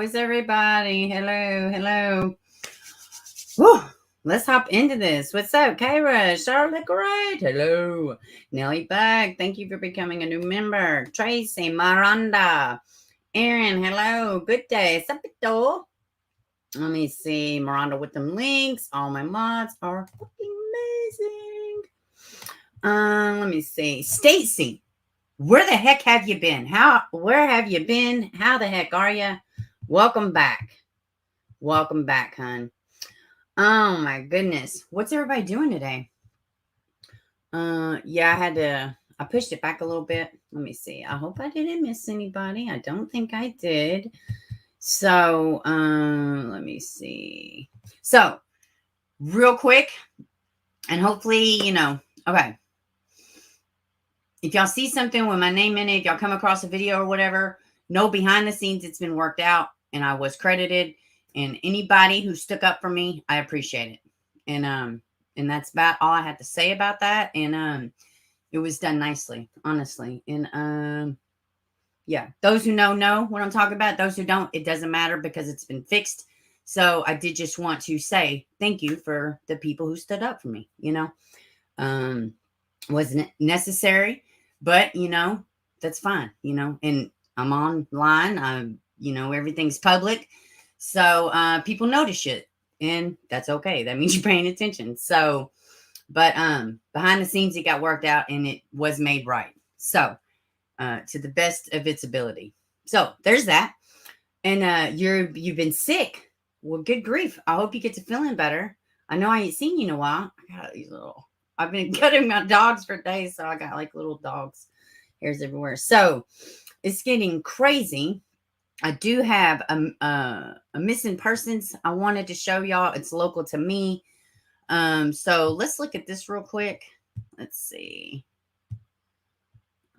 How is everybody? Hello. Woo! Let's hop into this. What's up, Kyra? Charlotte, great. Hello. Nelly Bug, thank you for becoming a new member. Tracy, Miranda, Aaron, hello. Good day. Sapito. Let me see. Miranda with them links. All my mods are fucking amazing. Let me see. Stacy, where the heck have you been? Where have you been? How the heck are you? Welcome back, hon. Oh my goodness. What's everybody doing today? Yeah, I pushed it back a little bit. Let me see. I hope I didn't miss anybody. I don't think I did. So, let me see. So, real quick, and hopefully, okay. If y'all see something with my name in it, if y'all come across a video or whatever, no behind the scenes, it's been worked out and I was credited. And anybody who stuck up for me, I appreciate it. And that's about all I had to say about that. And it was done nicely, honestly. And yeah, those who know what I'm talking about. Those who don't, it doesn't matter because it's been fixed. So I did just want to say thank you for the people who stood up for me, wasn't necessary, but that's fine, and I'm online. Everything's public. So people notice shit, and that's okay. That means you're paying attention. So, but behind the scenes, it got worked out and it was made right. So to the best of its ability. So there's that. And you've been sick. Well, good grief. I hope you get to feeling better. I know I ain't seen you in a while. I've been cutting my dogs for days, so I got like little dogs hairs everywhere. So it's getting crazy. I do have a missing persons I wanted to show y'all. It's local to me. So let's look at this real quick. Let's see.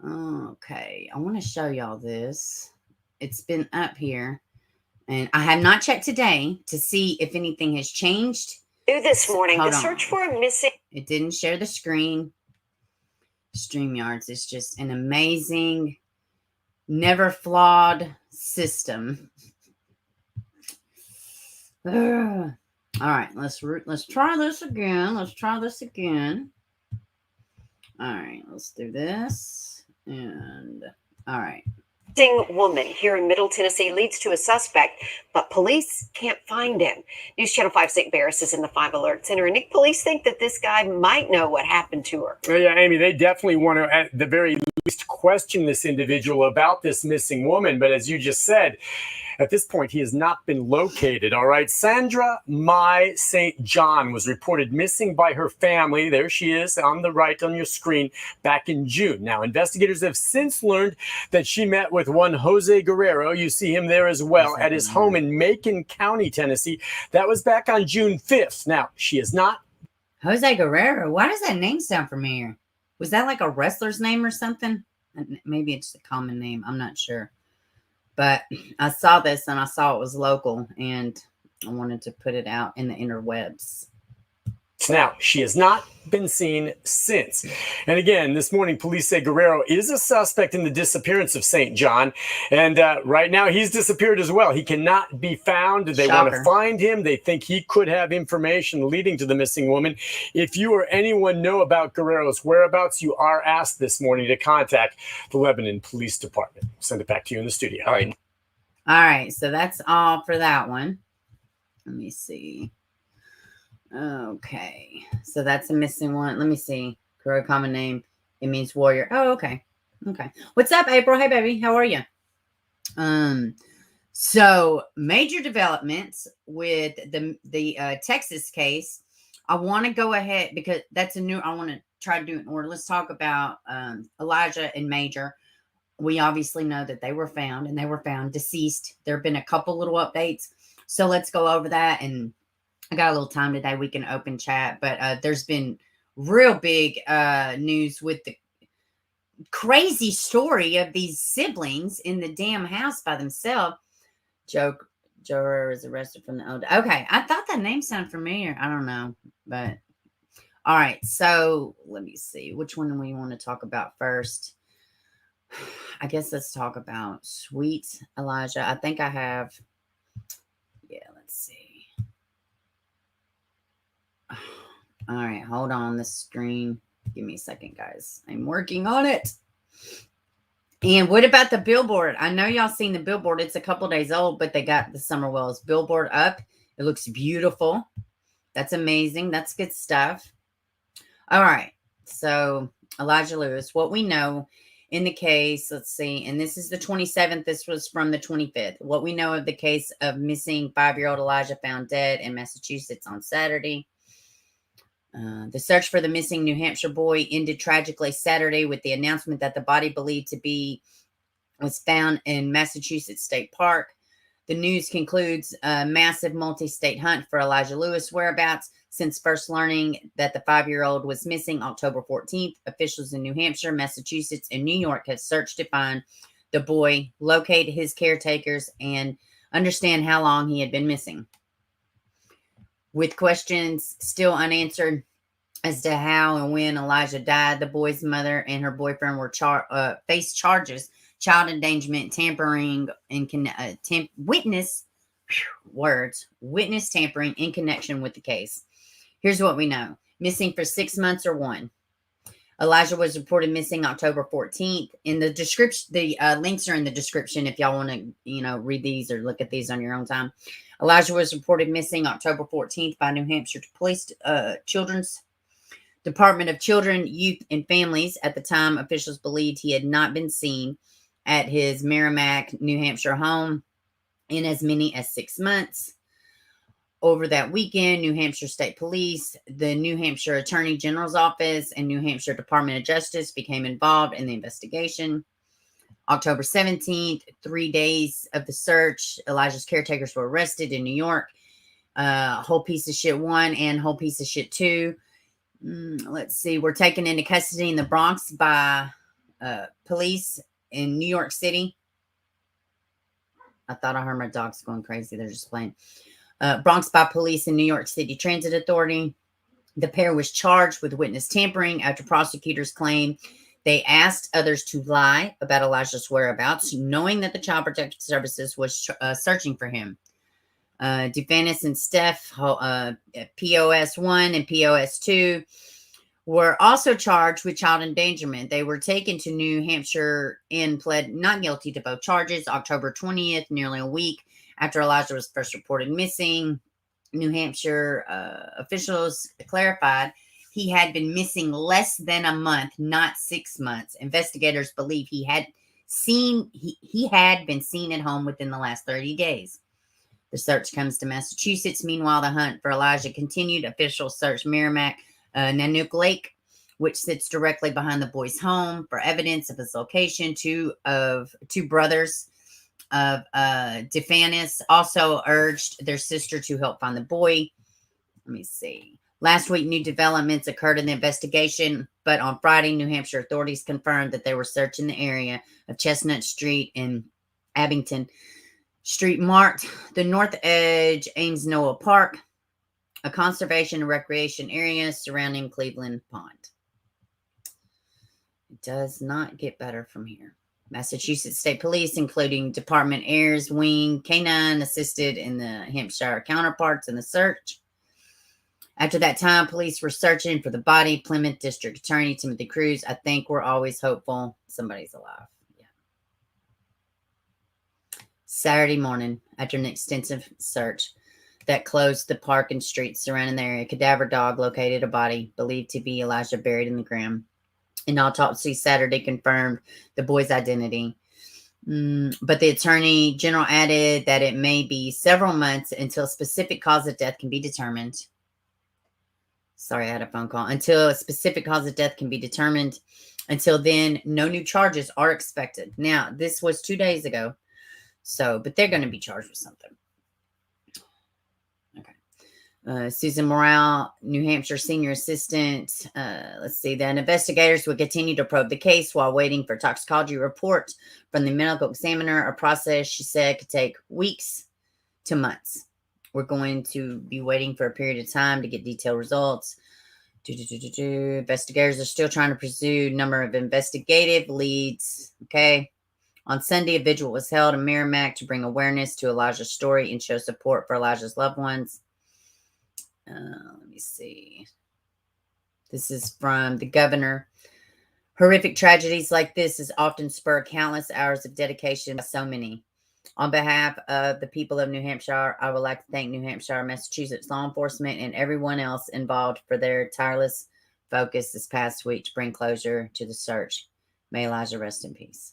Okay, I want to show y'all this. It's been up here, and I have not checked today to see if anything has changed. This morning, the search for a missing. It didn't share the screen. StreamYards is just an amazing, never flawed system. All right, let's try this again. All right, let's do this. And all right. Woman here in Middle Tennessee leads to a suspect, but police can't find him. News Channel 5 St. Barris is in the 5 Alert Center. And Nick, police think that this guy might know what happened to her. Well, yeah, Amy, they definitely want to, at the very least, question this individual about this missing woman. But as you just said, at this point, he has not been located. All right. Sandra Mai St. John was reported missing by her family. There she is on the right on your screen back in June. Now, investigators have since learned that she met with one Jose Guerrero. You see him there as well at his home in Macon County, Tennessee. That was back on June 5th. Now, she is not. Jose Guerrero. Why does that name sound familiar? Was that like a wrestler's name or something? Maybe it's a common name. I'm not sure. But I saw this and I saw it was local and I wanted to put it out in the interwebs. Now, she has not been seen since. And again, this morning, police say Guerrero is a suspect in the disappearance of St. John. And right now, he's disappeared as well. He cannot be found. They want to find him. They think he could have information leading to the missing woman. If you or anyone know about Guerrero's whereabouts, you are asked this morning to contact the Lebanon Police Department. Send it back to you in the studio. All right. So that's all for that one. Let me see. Okay, so that's a missing one. Let me see. Guerrero common name. It means warrior. Oh, okay. What's up, April? Hey, baby. How are you? So major developments with the Texas case. I want to go ahead because that's I want to try to do it in order. Let's talk about Elijah and Major. We obviously know that they were found deceased. There have been a couple little updates. So let's go over that. And I got a little time today. We can open chat, but there's been real big news with the crazy story of these siblings in the damn house by themselves. Joe is arrested from the old. Okay, I thought that name sounded familiar. I don't know, but all right. So let me see which one do we want to talk about first. I guess let's talk about Sweet Elijah. I think I have let's see. All right, hold on the screen. Give me a second, guys. I'm working on it. And what about the billboard? I know y'all seen the billboard. It's a couple days old, but they got the Summer Wells billboard up. It looks beautiful. That's amazing. That's good stuff. All right. So Elijah Lewis, what we know in the case, let's see, and this is the 27th. This was from the 25th. What we know of the case of missing 5-year-old Elijah found dead in Massachusetts on Saturday. The search for the missing New Hampshire boy ended tragically Saturday with the announcement that the body believed to be was found in Massachusetts State Park. The news concludes a massive multi-state hunt for Elijah Lewis' whereabouts. Since first learning that the 5-year-old was missing October 14th, officials in New Hampshire, Massachusetts, and New York have searched to find the boy, locate his caretakers, and understand how long he had been missing. With questions still unanswered as to how and when Elijah died, the boy's mother and her boyfriend were faced charges: child endangerment, tampering, and witness tampering in connection with the case. Here's what we know: missing for 6 months or 1. Elijah was reported missing October 14th. In the description, the links are in the description if y'all want to, read these or look at these on your own time. Elijah was reported missing October 14th by New Hampshire Police Children's Department of Children, Youth, and Families. At the time, officials believed he had not been seen at his Merrimack, New Hampshire home in as many as 6 months. Over that weekend, New Hampshire State Police, the New Hampshire Attorney General's Office, and New Hampshire Department of Justice became involved in the investigation. October 17th, 3 days of the search, Elijah's caretakers were arrested in New York. Whole piece of shit 1 and whole piece of shit 2. Let's see. Were taken into custody in the Bronx by police in New York City. I thought I heard my dogs going crazy. They're just playing. Bronx by police in New York City Transit Authority. The pair was charged with witness tampering after prosecutors claimed they asked others to lie about Elijah's whereabouts, knowing that the Child Protective Services was searching for him. Devanis and Steph, POS 1 and POS 2, were also charged with child endangerment. They were taken to New Hampshire and pled not guilty to both charges. October 20th, nearly a week after Elijah was first reported missing, New Hampshire officials clarified he had been missing less than a month, not 6 months. Investigators believe he had been seen at home within the last 30 days. The search comes to Massachusetts. Meanwhile, the hunt for Elijah continued. Officials searched Merrimack, Nanook Lake, which sits directly behind the boy's home, for evidence of his location. Two brothers of Devanis also urged their sister to help find the boy. Let me see. Last week, new developments occurred in the investigation, but on Friday, New Hampshire authorities confirmed that they were searching the area of Chestnut Street and Abington Street, marked the north edge, Ames Noah Park, a conservation and recreation area surrounding Cleveland Pond. It does not get better from here. Massachusetts State Police, including Department Airs Wing K-9, assisted in the Hampshire counterparts in the search. After that time, police were searching for the body. Plymouth District Attorney Timothy Cruz, I think we're always hopeful somebody's alive. Yeah. Saturday morning, after an extensive search that closed the park and streets surrounding the area, a cadaver dog located a body believed to be Elijah buried in the ground. An autopsy Saturday confirmed the boy's identity. But the Attorney General added that it may be several months until a specific cause of death can be determined. Sorry, I had a phone call. Until a specific cause of death can be determined. Until then, no new charges are expected. Now, this was 2 days ago. But they're going to be charged with something. Okay. Susan Morrell, New Hampshire senior assistant. Let's see. Then investigators will continue to probe the case while waiting for toxicology report from the medical examiner. A process, she said, could take weeks to months. We're going to be waiting for a period of time to get detailed results. Investigators are still trying to pursue a number of investigative leads. Okay. On Sunday, a vigil was held in Merrimack to bring awareness to Elijah's story and show support for Elijah's loved ones. Let me see. This is from the governor. Horrific tragedies like this is often spur countless hours of dedication by so many. On behalf of the people of New Hampshire, I would like to thank New Hampshire, Massachusetts law enforcement and everyone else involved for their tireless focus this past week to bring closure to the search. May Elijah rest in peace.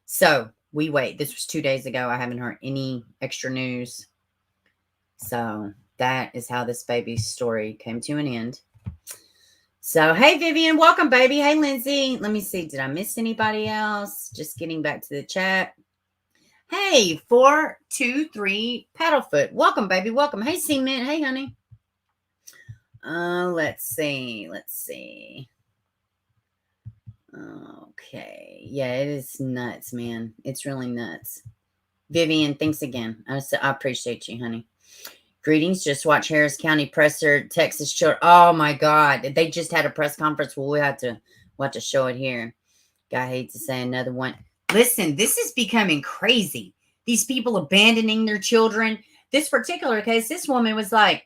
So we wait. This was 2 days ago. I haven't heard any extra news. So that is how this baby's story came to an end. So, hey, Vivian, welcome, baby. Hey, Lindsay. Let me see. Did I miss anybody else? Just getting back to the chat. Hey, 423 Paddlefoot. Welcome, baby. Welcome. Hey, Cement. Hey, honey. Let's see. Okay. Yeah, it is nuts, man. It's really nuts. Vivian, thanks again. I appreciate you, honey. Greetings. Just watch Harris County presser, Texas children. Oh, my God. They just had a press conference. Well, we'll have to show it here. Guy hates to say another one. Listen, this is becoming crazy. These people abandoning their children. This particular case, this woman was like,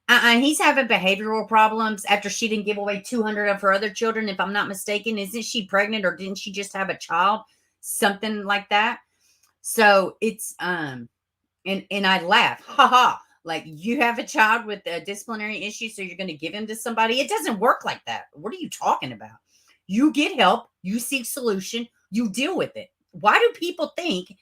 he's having behavioral problems after she didn't give away 200 of her other children, if I'm not mistaken. Isn't she pregnant, or didn't she just have a child? Something like that. So it's, and I laugh. Ha ha. Like, you have a child with a disciplinary issue, so you're going to give him to somebody? It doesn't work like that. What are you talking about? You get help. You seek solution. You deal with it. Why do people think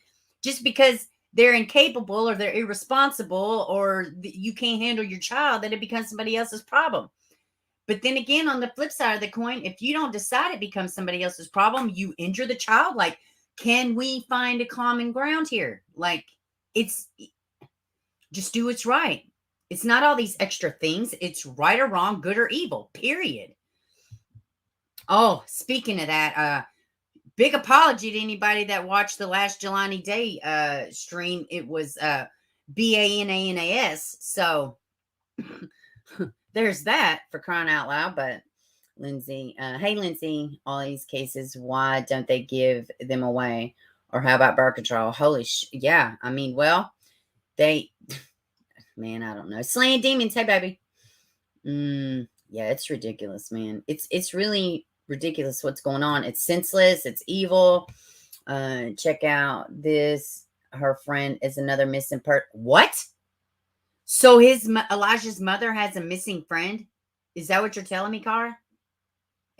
just because they're incapable or they're irresponsible or you can't handle your child that it becomes somebody else's problem? But then again, on the flip side of the coin, if you don't decide it becomes somebody else's problem, you injure the child. Like, can we find a common ground here? Like, it's just do what's right. It's not all these extra things. It's right or wrong, good or evil, period. Oh, speaking of that, big apology to anybody that watched the last Jelani Day stream. It was BANANAS. So there's that, for crying out loud. But Lindsay, hey, Lindsay, all these cases, why don't they give them away? Or how about birth control? Yeah. I mean, well, man, I don't know. Slaying demons. Hey, baby. Yeah, it's ridiculous, man. It's really ridiculous what's going on. It's senseless. It's evil. Check out this. Her friend is another missing person. What? So Elijah's mother has a missing friend? Is that what you're telling me, Cara?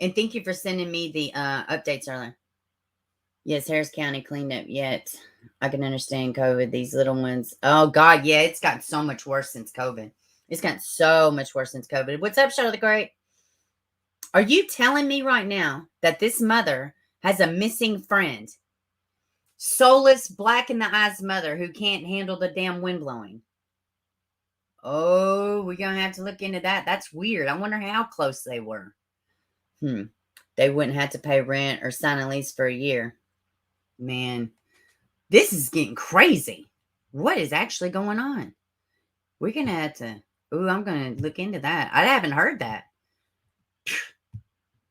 And thank you for sending me the updates earlier. Yes, Harris County cleaned up yet. I can understand COVID. These little ones. Oh, God, yeah, it's gotten so much worse since COVID. It's gotten so much worse since COVID. What's up, Charlotte the Great? Are you telling me right now that this mother has a missing friend? Soulless, black in the eyes mother who can't handle the damn wind blowing. Oh, we're going to have to look into that. That's weird. I wonder how close they were. They wouldn't have to pay rent or sign a lease for a year. Man, this is getting crazy. What is actually going on? We're going to have to... Ooh, I'm going to look into that. I haven't heard that.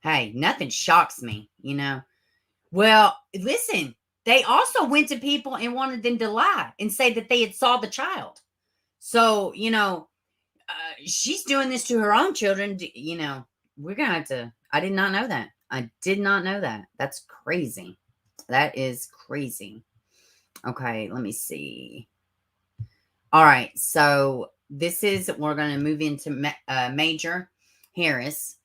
Hey, nothing shocks me, you know. Well, listen, they also went to people and wanted them to lie and say that they had saw the child. So, you know, she's doing this to her own children. You know, we're going to have to... I did not know that. I did not know that. That's crazy. That is crazy. Okay, let me see. All right, so this is... We're going to move into Major Harris.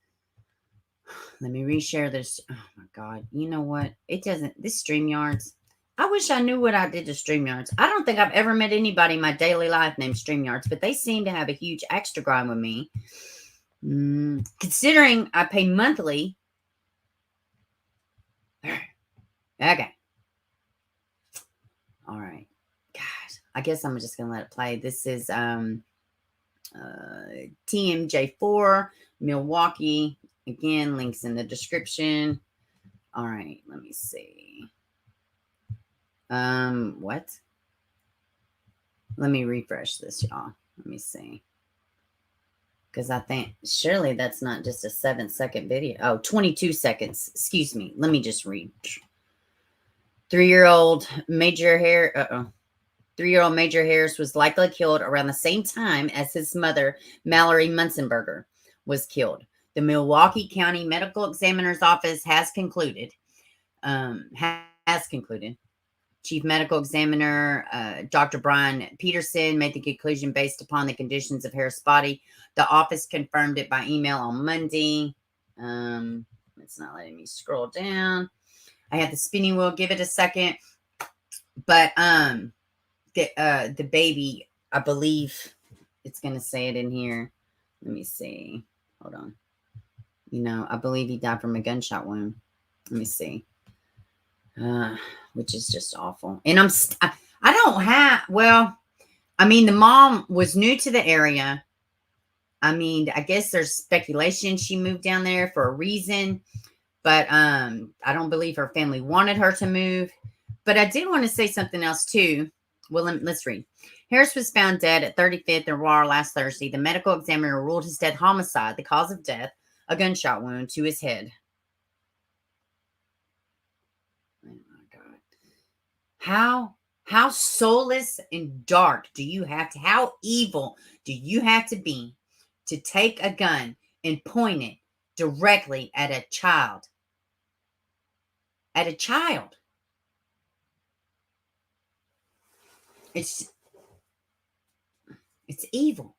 Let me reshare this. Oh, my God. You know what? It doesn't... This StreamYards... I wish I knew what I did to StreamYards. I don't think I've ever met anybody in my daily life named StreamYards, but they seem to have a huge axe to grind with me. Considering I pay monthly. Okay. All right. Gosh, I guess I'm just going to let it play. This is TMJ4, Milwaukee. Again, links in the description. All right. Let me see. What? Let me refresh this, y'all. Let me see. Because I think surely that's not just a 7-second video. Oh, 22 seconds. Excuse me. Let me just read. 3-year-old Major Harris. 3-year-old Major Harris was likely killed around the same time as his mother, Mallory Munzenberger, was killed. The Milwaukee County Medical Examiner's Office has concluded. Chief Medical Examiner Dr. Brian Peterson made the conclusion based upon the conditions of Harris' body. The office confirmed it by email on Monday. It's not letting me scroll down. I have the spinning wheel. Give it a second. But the baby, I believe it's going to say it in here. Let me see. Hold on. I believe he died from a gunshot wound. Let me see. Which is just awful. And I don't have, well, I mean, the mom was new to the area. I mean, I guess there's speculation she moved down there for a reason, but I don't believe her family wanted her to move. But I did want to say something else too. Well, let's read. Harris was found dead at 35th and Raw last Thursday. The medical examiner ruled his death homicide. The cause of death, a gunshot wound to his head. Oh my God. How soulless and dark do you have to, how evil do you have to be to take a gun and point it directly at a child? At a child. It's evil.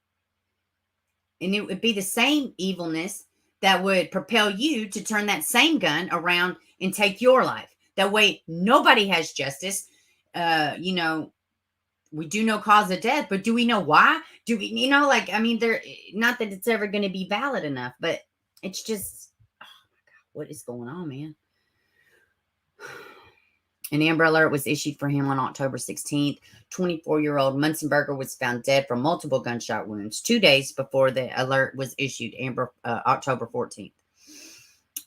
And it would be the same evilness that would propel you to turn that same gun around and take your life. That way, nobody has justice. We do know cause of death, but do we know why? Do we, I mean, not that it's ever going to be valid enough, but it's just, oh my God, what is going on, man? An Amber Alert was issued for him on October 16th. 24-year-old Munzenberger was found dead from multiple gunshot wounds 2 days before the alert was issued, October 14th,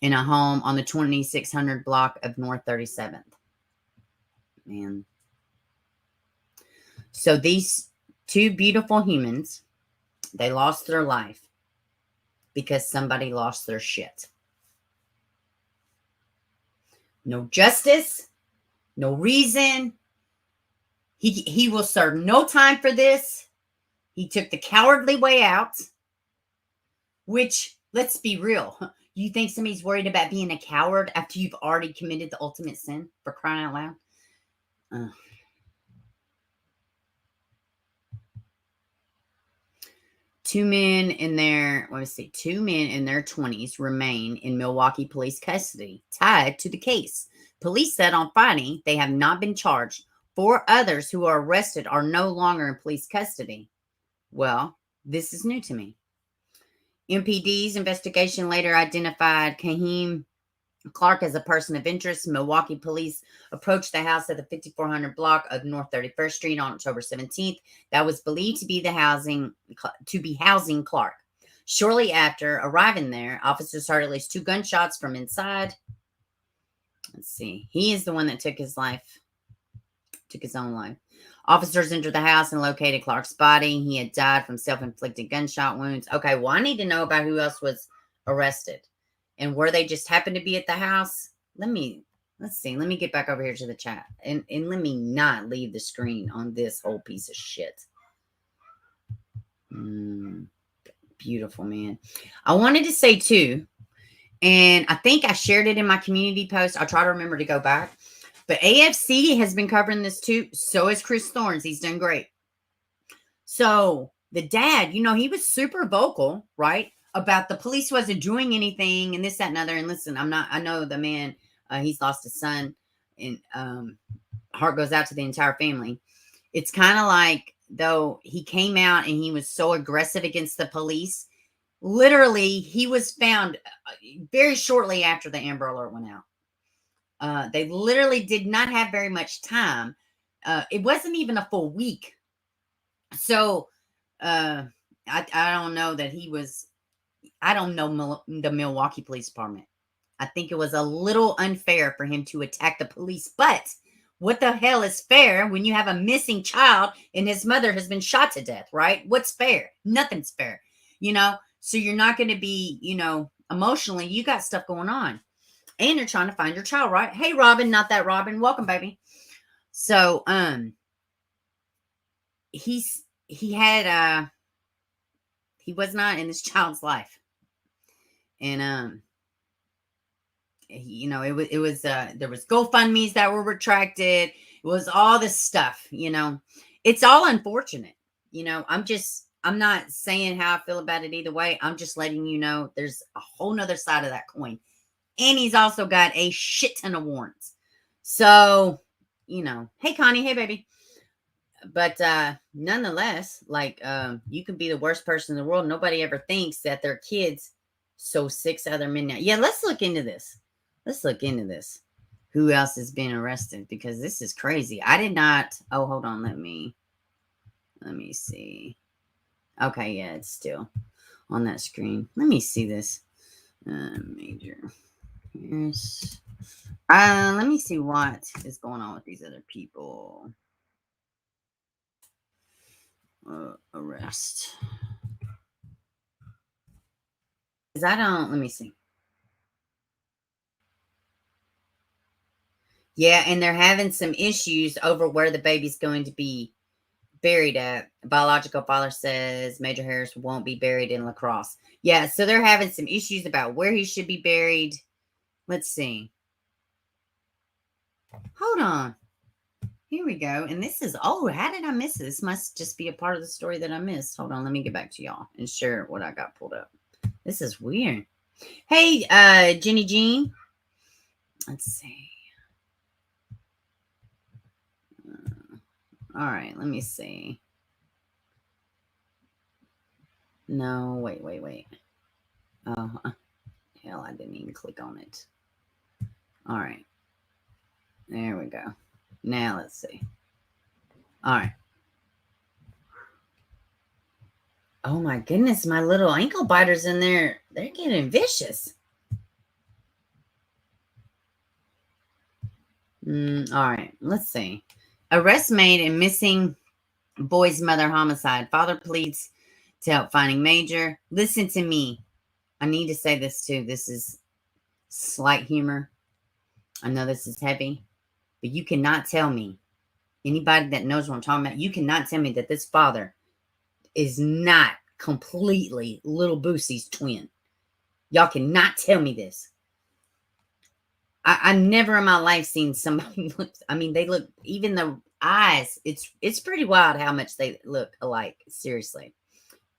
in a home on the 2600 block of North 37th. Man. So these two beautiful humans, they lost their life because somebody lost their shit. No justice. No reason. He will serve no time for this. He took the cowardly way out, which, let's be real. You think somebody's worried about being a coward after you've already committed the ultimate sin, for crying out loud? Two men in their 20s remain in Milwaukee police custody, tied to the case. Police said on Friday they have not been charged. 4 others who are arrested are no longer in police custody. Well, this is new to me. MPD's investigation later identified Kahim Clark as a person of interest. Milwaukee police approached the house at the 5400 block of North 31st Street on October 17th. That was believed to be housing Clark. Shortly after arriving there, officers heard at least 2 gunshots from inside. Let's see. He is the one that took his own life. Officers entered the house and located Clark's body. He had died from self-inflicted gunshot wounds. Okay, well, I need to know about who else was arrested. And where they just happened to be at the house. Let's see. Let me get back over here to the chat. And let me not leave the screen on this whole piece of shit. Beautiful, man. I wanted to say, too, and I think I shared it in my community post. I'll try to remember to go back. But AFC has been covering this, too. So has Chris Thorns. He's done great. So the dad, he was super vocal, right? About the police wasn't doing anything and this, that, and other. And listen, I know the man, he's lost his son, and heart goes out to the entire family. It's kind of like, though, he came out and he was so aggressive against the police. Literally, he was found very shortly after the Amber Alert went out. They literally did not have very much time. It wasn't even a full week. So I don't know that he was, I don't know the Milwaukee Police Department. I think it was a little unfair for him to attack the police. But what the hell is fair when you have a missing child and his mother has been shot to death, right? What's fair? Nothing's fair, So you're not going to be, emotionally, you got stuff going on. And you're trying to find your child, right? Hey, Robin, not that Robin. Welcome, baby. So, he was not in this child's life. And, it was there was GoFundMe's that were retracted. It was all this stuff, it's all unfortunate. I'm not saying how I feel about it either way. I'm just letting you know there's a whole nother side of that coin. And he's also got a shit ton of warrants. So, hey Connie, hey baby. But nonetheless, you can be the worst person in the world. Nobody ever thinks that their kids so 6 other men now. Yeah, let's look into this. Who else has been arrested? Because this is crazy. I did not. Oh, hold on. Let me see. Okay, yeah, it's still on that screen. Let me see this. Major. Yes. Let me see what is going on with these other people. Arrest. Let me see. Yeah, and they're having some issues over where the baby's going to be buried at. Biological father says Major Harris won't be buried in La Crosse. Yeah, so they're having some issues about where he should be buried. Let's see. Hold on. Here we go. And this is, how did I miss it? This must just be a part of the story that I missed. Hold on, let me get back to y'all and share what I got pulled up. This is weird. Hey, Jenny Jean. Let's see. All right, let me see. No, wait. Oh, hell, I didn't even click on it. All right. There we go. Now let's see. All right. Oh my goodness, my little ankle biters in there, they're getting vicious. All right, let's see. Arrest made in missing boy's mother homicide. Father pleads to help finding Major. Listen to me. I need to say this too. This is slight humor. I know this is heavy, but you cannot tell me, anybody that knows what I'm talking about, you cannot tell me that this father is not completely little Boosie's twin. Y'all cannot tell me this. I never in my life seen somebody look, they look, even the eyes, it's pretty wild how much they look alike. Seriously.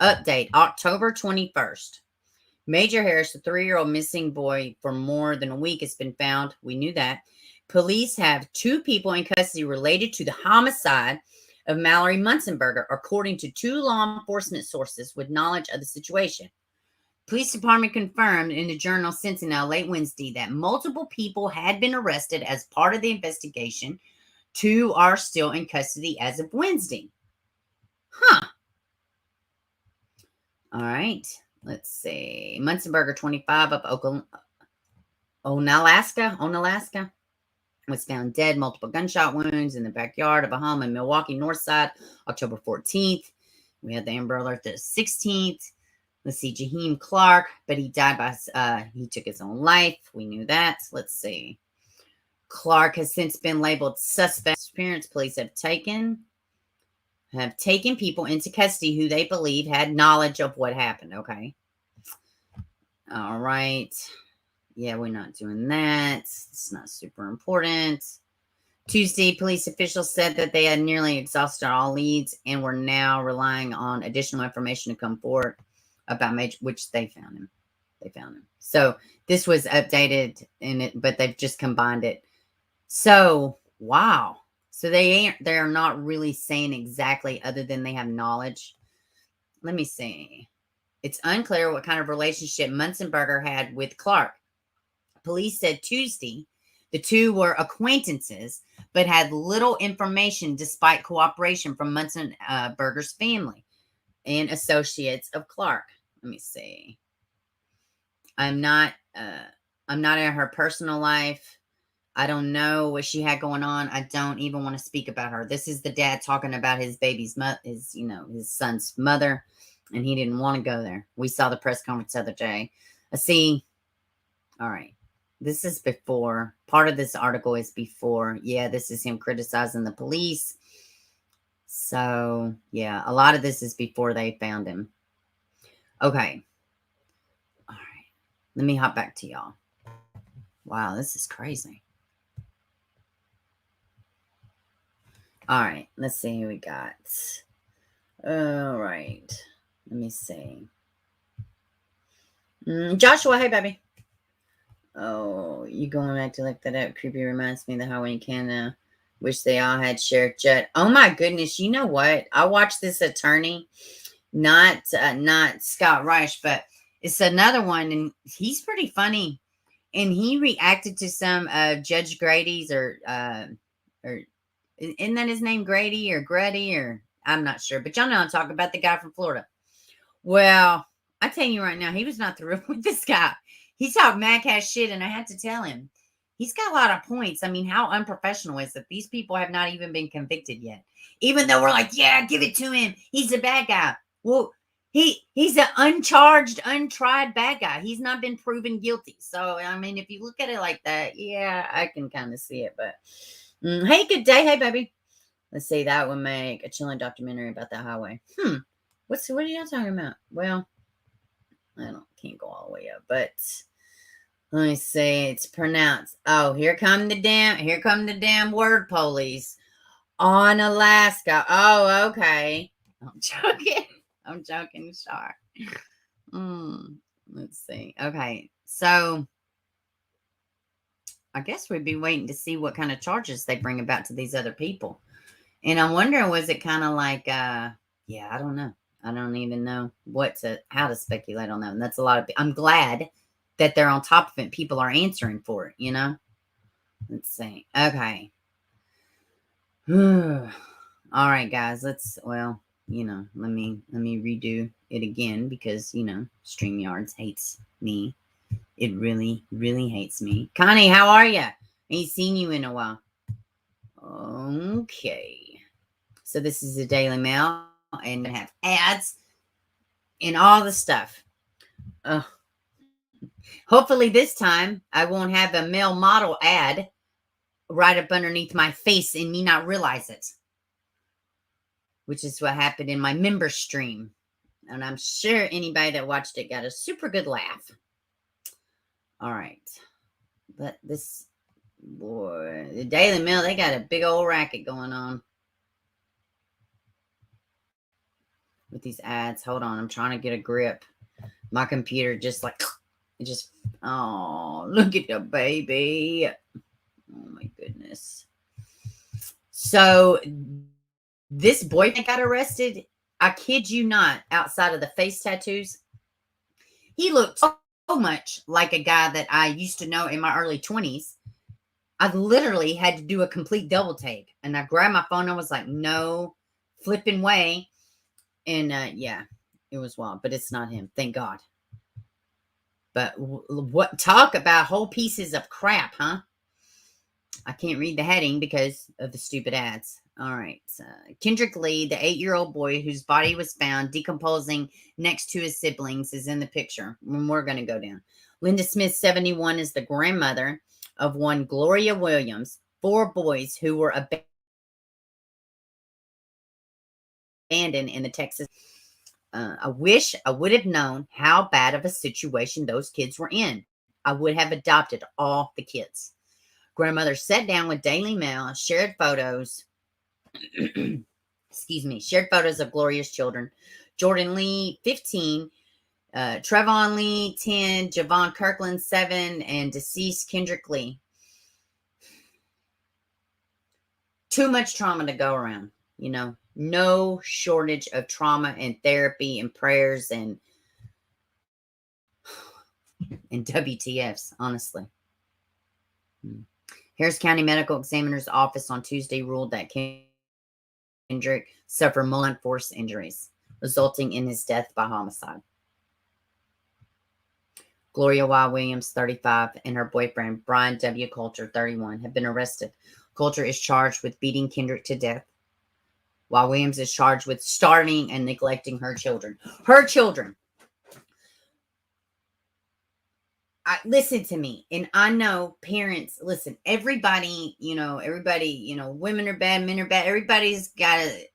Update, October 21st. Major Harris, a 3-year-old missing boy for more than a week, has been found. We knew that. Police have 2 people in custody related to the homicide of Mallory Munzenberger, according to 2 law enforcement sources with knowledge of the situation. Police department confirmed in the Journal Sentinel late Wednesday that multiple people had been arrested as part of the investigation. 2 are still in custody as of Wednesday. All right. Let's see. Munzenberger, 25, of Onalaska, was found dead, multiple gunshot wounds in the backyard of a home in Milwaukee North Side, October 14th. We had the Amber Alert the 16th. Let's see, Jaheim Clark, but he died he took his own life. We knew that. Let's see. Clark has since been labeled suspect. Parents, police have taken people into custody who they believe had knowledge of what happened. Okay. All right. Yeah, we're not doing that. It's not super important. Tuesday, police officials said that they had nearly exhausted all leads and were now relying on additional information to come forward about Major, which they found him. So this was updated but they've just combined it. So, wow. So they're not really saying exactly other than they have knowledge. Let me see. It's unclear what kind of relationship Munzenberger had with Clark. Police said Tuesday the 2 were acquaintances, but had little information despite cooperation from Munzenberger's family and associates of Clark. Let me see. I'm not in her personal life. I don't know what she had going on. I don't even want to speak about her. This is the dad talking about his baby's his son's mother, and he didn't want to go there. We saw the press conference the other day. I see. All right. This is before. Part of this article is before. Yeah, this is him criticizing the police. So, yeah, a lot of this is before they found him. Okay. All right. Let me hop back to y'all. Wow, this is crazy. All right. Let's see who we got. All right. Let me see. Joshua, hey, baby. Oh, you going back to look that up? Creepy reminds me of the Halloween Canada. Wish they all had Sheriff Judd. Oh my goodness! You know what? I watched this attorney, not Scott Rush, but it's another one, and he's pretty funny. And he reacted to some Judge Grady's or isn't that his name, Grady or Grady or I'm not sure, but y'all know I'm talking about the guy from Florida. Well, I tell you right now, he was not thrilled with this guy. He talked mad cash shit, and I had to tell him, he's got a lot of points. I mean, how unprofessional is it? These people have not even been convicted yet. Even though we're like, yeah, give it to him. He's a bad guy. Well, he's an uncharged, untried bad guy. He's not been proven guilty. So, I mean, if you look at it like that, yeah, I can kind of see it. But, hey, good day. Hey, baby. Let's see. That would make a chilling documentary about the highway. What are y'all talking about? Well, can't go all the way up, but let me see. It's pronounced. Oh, here come the damn word police on Alaska. Oh, okay. I'm joking. Sorry. Let's see. Okay, so I guess we'd be waiting to see what kind of charges they bring about to these other people. And I'm wondering, was it kind of like, I don't know. I don't even know how to speculate on that. And that's a lot of, I'm glad that they're on top of it. People are answering for it, you know? Let's see. Okay. All right, guys, let me redo it again because, StreamYards hates me. It really, really hates me. Connie, how are you? Ain't seen you in a while. Okay. So this is the Daily Mail and have ads and all the stuff. Hopefully this time I won't have a male model ad right up underneath my face and me not realize it, which is what happened in my member stream. And I'm sure anybody that watched it got a super good laugh. All right. But this, boy, the Daily Mail, they got a big old racket going on with these ads. Hold on. I'm trying to get a grip. My computer oh, look at the baby. Oh my goodness. So this boyfriend got arrested. I kid you not, outside of the face tattoos, he looked so much like a guy that I used to know in my early 20s. I literally had to do a complete double take. And I grabbed my phone and I was like, no flipping way. And it was wild, but it's not him. Thank God. But what talk about whole pieces of crap, huh? I can't read the heading because of the stupid ads. All right. Kendrick Lee, the 8-year-old boy whose body was found decomposing next to his siblings, is in the picture. We're going to go down. Linda Smith, 71, is the grandmother of one Gloria Williams, 4 boys who were abandoned in the Texas. I wish I would have known how bad of a situation those kids were in. I would have adopted all the kids. Grandmother sat down with Daily Mail, shared photos. Shared photos of Gloria's children. Jordan Lee, 15. Trevon Lee, 10. Javon Kirkland, 7. And deceased Kendrick Lee. Too much trauma to go around, No shortage of trauma and therapy and prayers and WTFs, honestly. Harris County Medical Examiner's Office on Tuesday ruled that Kendrick suffered multiple force injuries, resulting in his death by homicide. Gloria Y. Williams, 35, and her boyfriend, Brian W. Coulter, 31, have been arrested. Coulter is charged with beating Kendrick to death, while Williams is charged with starving and neglecting her children. Her children. listen to me. And I know parents, listen, everybody, women are bad, men are bad. Everybody's got it,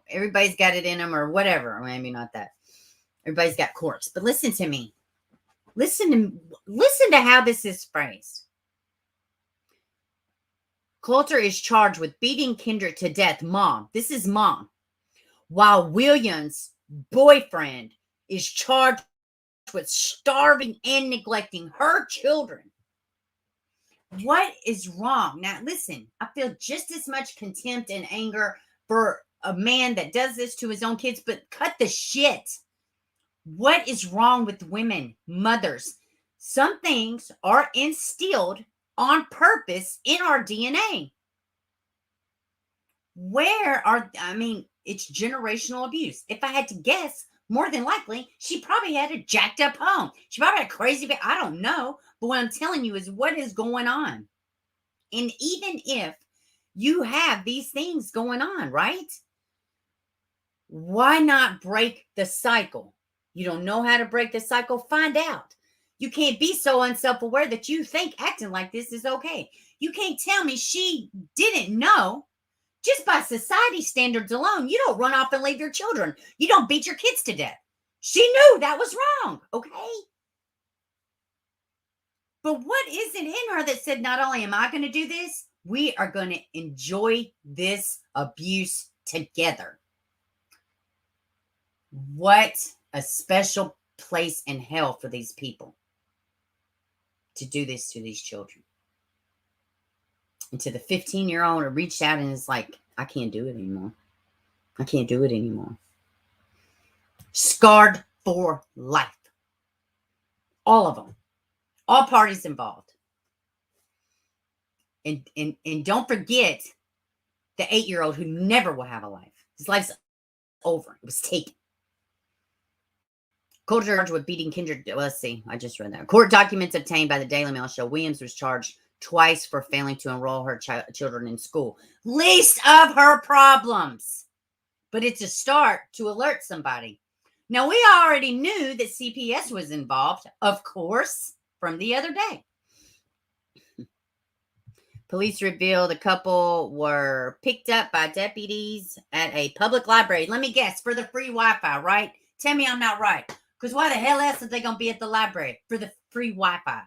everybody's got it in them or whatever. Maybe not that. Everybody's got quirks. But listen to me. Listen to how this is phrased. Coulter is charged with beating Kendrick to death. Mom. This is mom. While Williams' boyfriend is charged with starving and neglecting her children. What is wrong? Now, listen, I feel just as much contempt and anger for a man that does this to his own kids, but cut the shit. What is wrong with women, mothers? Some things are instilled on purpose in our DNA. It's generational abuse. If I had to guess, more than likely, she probably had a jacked up home. She probably had a crazy, I don't know. But what I'm telling you is what is going on. And even if you have these things going on, right? Why not break the cycle? You don't know how to break the cycle? Find out. You can't be so unself-aware that you think acting like this is okay. You can't tell me she didn't know. Just by society standards alone, you don't run off and leave your children. You don't beat your kids to death. She knew that was wrong, okay? But what is it in her that said, not only am I going to do this, we are going to enjoy this abuse together? What a special place in hell for these people to do this to these children. And to the 15-year-old who reached out and is like, I can't do it anymore. I can't do it anymore. Scarred for life. All of them. All parties involved. And don't forget the 8-year-old who never will have a life. His life's over. It was taken. Coulter charged with beating Kendrick. Let's see. I just read that. Court documents obtained by the Daily Mail show Williams was charged twice for failing to enroll her children in school. Least of her problems. But it's a start to alert somebody. Now, we already knew that CPS was involved, of course, from the other day. Police revealed the couple were picked up by deputies at a public library. Let me guess, for the free Wi-Fi, right? Tell me I'm not right. Because why the hell else are they going to be at the library? For the free Wi-Fi.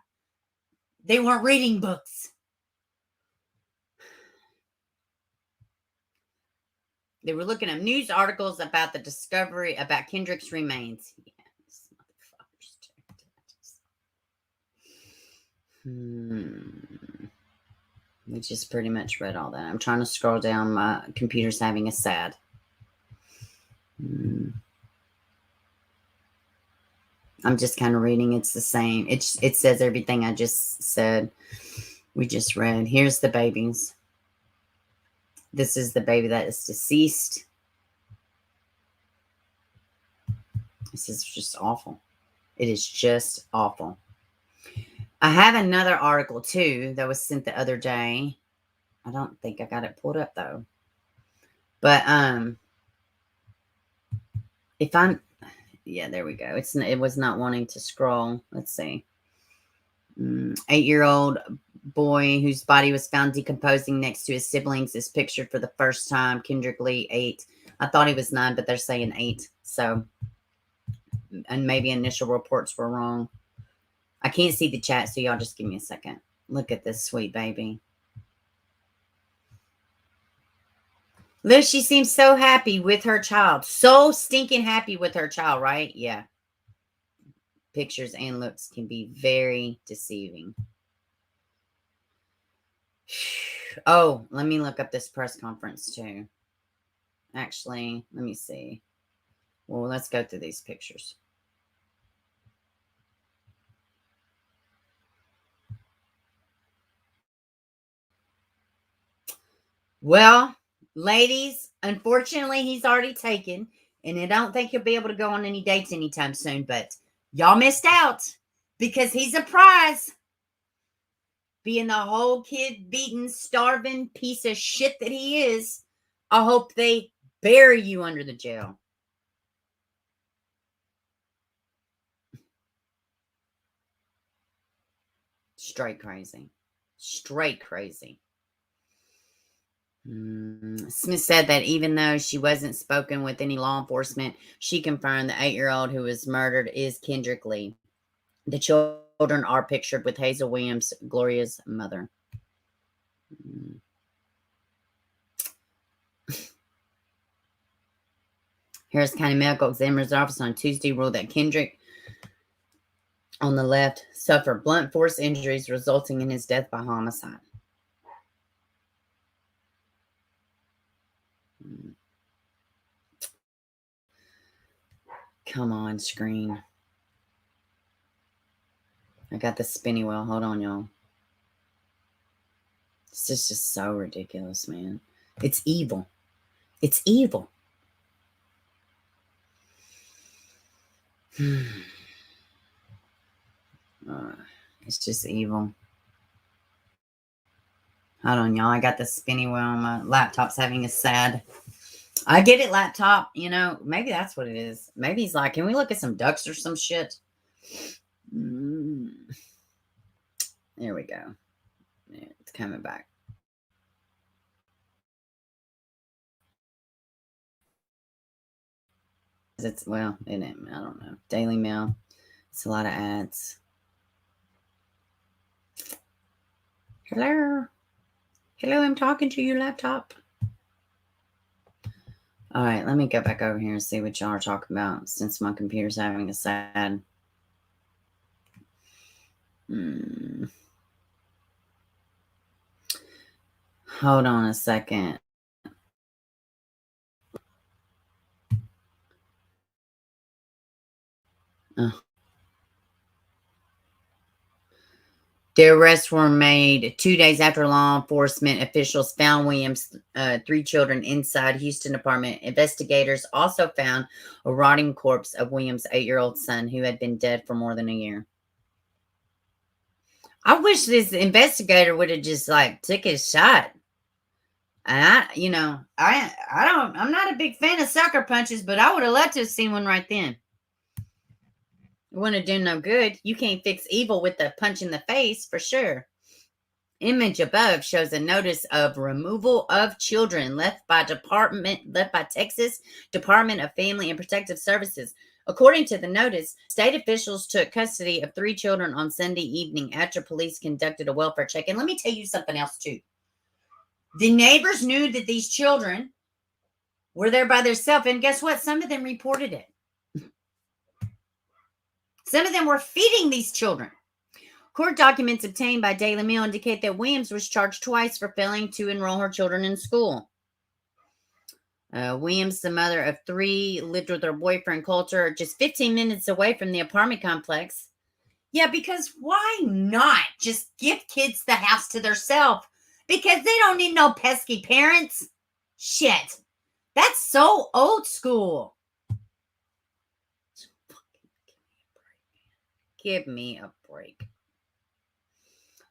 They weren't reading books. They were looking at news articles about the discovery about Kendrick's remains. Yes, motherfuckers. We just pretty much read all that. I'm trying to scroll down. My computer's having a sad. I'm just kind of reading. It's the same. It says everything I just said. We just read. Here's the babies. This is the baby that is deceased. This is just awful. It is just awful. I have another article too that was sent the other day. I don't think I got it pulled up though. But yeah, there we go. It was not wanting to scroll. Let's see. 8-year-old boy whose body was found decomposing next to his siblings is pictured for the first time. Kendrick Lee, 8. I thought he was 9, but they're saying 8. So, and maybe initial reports were wrong. I can't see the chat, so y'all just give me a second. Look at this sweet baby. Look, she seems so happy with her child. So stinking happy with her child, right? Yeah. Pictures and looks can be very deceiving. Oh, let me look up this press conference too. Actually, let me see. Well, let's go through these pictures. Well, ladies, unfortunately, he's already taken, and I don't think he'll be able to go on any dates anytime soon, but y'all missed out because he's a prize. Being the whole kid-beaten, starving piece of shit that he is, I hope they bury you under the jail. Straight crazy. Straight crazy. Smith said that even though she wasn't spoken with any law enforcement, she confirmed the 8-year-old who was murdered is Kendrick Lee. The children are pictured with Hazel Williams, Gloria's mother. Harris County Medical Examiner's Office on Tuesday ruled that Kendrick, on the left, suffered blunt force injuries resulting in his death by homicide. Come on, screen. I got the spinny wheel. Hold on, y'all. This is just so ridiculous, man. It's evil. It's evil. It's just evil. Hold on, y'all. I got the spinny wheel. My laptop's having a sad. I get it, laptop. You know, maybe that's what it is. Maybe he's like, can we look at some ducks or some shit? There we go. Yeah, it's coming back. It's, well, I don't know. Daily Mail. It's a lot of ads. Hello. Hello, I'm talking to you, laptop. All right, let me go back over here and see what y'all are talking about since my computer's having a sad. Hold on a second. The arrests were made 2 days after law enforcement officials found Williams' 3 children inside Houston apartment. Investigators also found a rotting corpse of Williams' 8-year-old son who had been dead for more than a year. I wish this investigator would have just like took his shot. And I'm not a big fan of sucker punches, but I would have loved to have seen one right then. It wouldn't do no good. You can't fix evil with a punch in the face, for sure. Image above shows a notice of removal of children left by Texas Department of Family and Protective Services. According to the notice, state officials took custody of 3 children on Sunday evening after police conducted a welfare check. And let me tell you something else, too. The neighbors knew that these children were there by themselves. And guess what? Some of them reported it. Some of them were feeding these children. Court documents obtained by Daily Mail indicate that Williams was charged twice for failing to enroll her children in school. Williams, the mother of 3, lived with her boyfriend Coulter just 15 minutes away from the apartment complex. Yeah, because why not just give kids the house to themselves? Because they don't need no pesky parents. Shit. That's so old school. Give me a break.